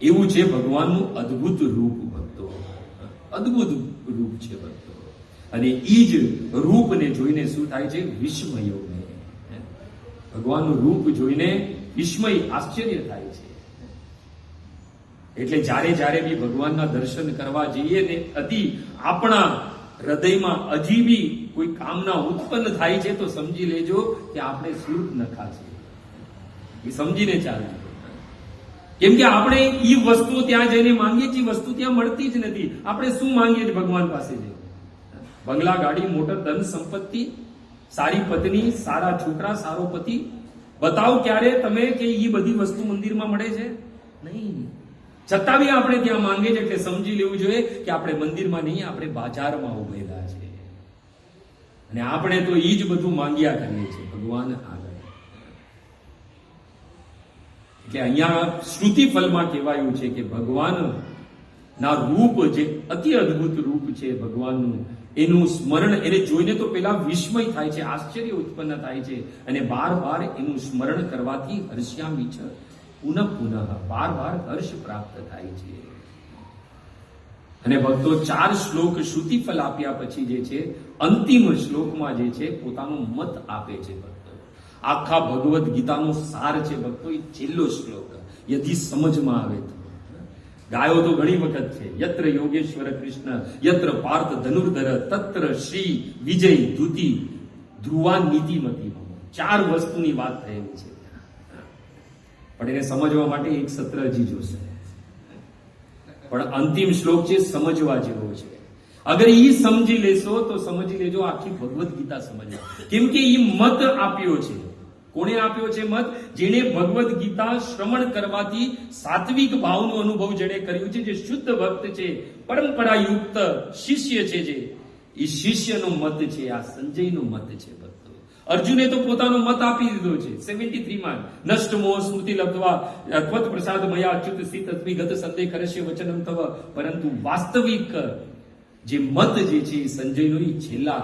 એવું છે ભગવાનનું અદ્ભુત રૂપ ભક્તો, અદ્ભુત રૂપ છે ભક્તો. અને એ જ રૂપને જોઈને શું થાય છે? વિસ્મય. ભગવાનનું રૂપ જોઈને વિસ્મય, આશ્ચર્ય થાય છે. એટલે જ્યારે બી ભગવાનના દર્શન કરવા જઈએ ને આપણા હૃદયમાં હજી બી કોઈ કામના ઉત્પન્ન થાય છે તો સમજી લેજો કે આપણે શૂર્પણખા છે. એ સમજીને ચાલજો. કેમ કે આપણે એ વસ્તુ ત્યાં જઈને માંગીએ છીએ, વસ્તુ ત્યાં મળતી જ નથી. આપણે શું માંગીએ છીએ ભગવાન પાસે જઈને? બંગલા, ગાડી, મોટર, ધન સંપત્તિ, સારી પત્ની, સારા છોકરા, સારો પતિ. બતાવો ક્યારે તમે કે એ બધી વસ્તુ મંદિરમાં મળે છે? નહીં. છતાં બી આપણે ત્યાં માંગે છે. એટલે સમજી લેવું જોઈએ કે આપણે મંદિરમાં નહીં, આપણે બાજારમાં ઉભેલા છે. અને આપણે તો એ જ બધું માંગ્યા કરીએ છીએ ભગવાન આગળ. એટલે અહીંયા શ્રુતિ ફલમાં કહેવાયું છે કે ભગવાન ના રૂપ જે અતિ અદ્ભુત રૂપ છે ભગવાનનું, એનું સ્મરણ, એને જોઈને તો પેલા વિસ્મય થાય છે, આશ્ચર્ય ઉત્પન્ન થાય છે. અને બાર એનું સ્મરણ કરવાથી હર્ષ્યામી છે પુનઃ બાર હર્ષ પ્રાપ્ત થાય છે. અને ભક્તો 4 શ્લોક શ્રુતિ ફલ આપ્યા પછી જે છે અંતિમ શ્લોકમાં જે છે પોતાનો મત આપે છે ભક્તો. આખા ભગવદ ગીતાનો સાર છે ભક્તો એ છેલ્લો શ્લોક. યદિ સમજમાં આવે તો ગાયો તો ઘણી વખત છે. યત્ર યોગેશ્વર કૃષ્ણ યત્ર પાર્થ ધનુર્ધર તત્ર શ્રી વિજય ધુતિ ધ્રુવા નીતિમતી. 4 વસ્તુની વાત થયેલી છે. પણ એને સમજવા માટે એક સત્ર હજી જોશે. પણ અંતિમ શ્લોક છે સમજવા જેવો છે. અગર ઈ સમજી લેશો તો સમજી લેજો આખી ભગવદ્ ગીતા સમજવા. કેમ કે ઈ મત આપ્યો છે. કોણે આપ્યો છે મત? જેણે ભગવદ્ ગીતા શ્રવણ કરવાથી સાત્વિક ભાવનો અનુભવ જેણે કર્યું છે, જે શુદ્ધ ભક્ત છે, પરંપરાયુક્ત શિષ્ય છે, જે એ શિષ્યનો મત છે. આ સંજયનો મત છે ભક્તો. અર્જુને તો પોતાનો મત આપી દીધો છે 73 માં. નષ્ટમો સ્મૃતિ લબ્ધવા ત્વત પ્રસાદ મયા અચ્યુત સ્થિત ગત સંદેહ કરશે વચનમ તવ. પરંતુ વાસ્તવિક જે મત જે છે એ સંજયનો એ છેલ્લા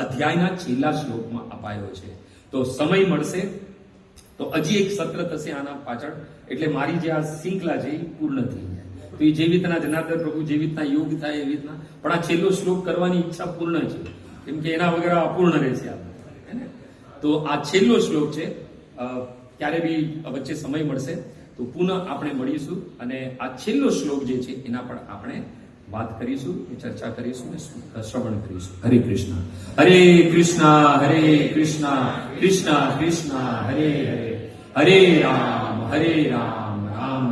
અધ્યાયના છેલ્લા શ્લોકમાં અપાયો છે. તો સમય મળશે તો હજી એક સત્ર થશે આના પાછળ, એટલે મારી જે આ શૃંખલા છે એ પૂર્ણ થઈ જાય. તો એ જેવી રીતના જનાર્દન પ્રભુ જેવી રીતના યોગ થાય એવી રીતના, પણ આ છેલ્લો શ્લોક કરવાની ઈચ્છા પૂર્ણ છે, કેમ કે એના વગર અપૂર્ણ રહેશે આપણે. તો આ છેલ્લો શ્લોક છે. ક્યારે બી વચ્ચે સમય મળશે તો પુનઃ આપણે મળીશું અને આ છેલ્લો શ્લોક જે છે એના પર આપણે વાત કરીશું, ચર્ચા કરીશું અને શ્રવણ કરીશું. હરે કૃષ્ણ. હરે કૃષ્ણ હરે કૃષ્ણ કૃષ્ણ કૃષ્ણ હરે હરે, હરે રામ રામ રામ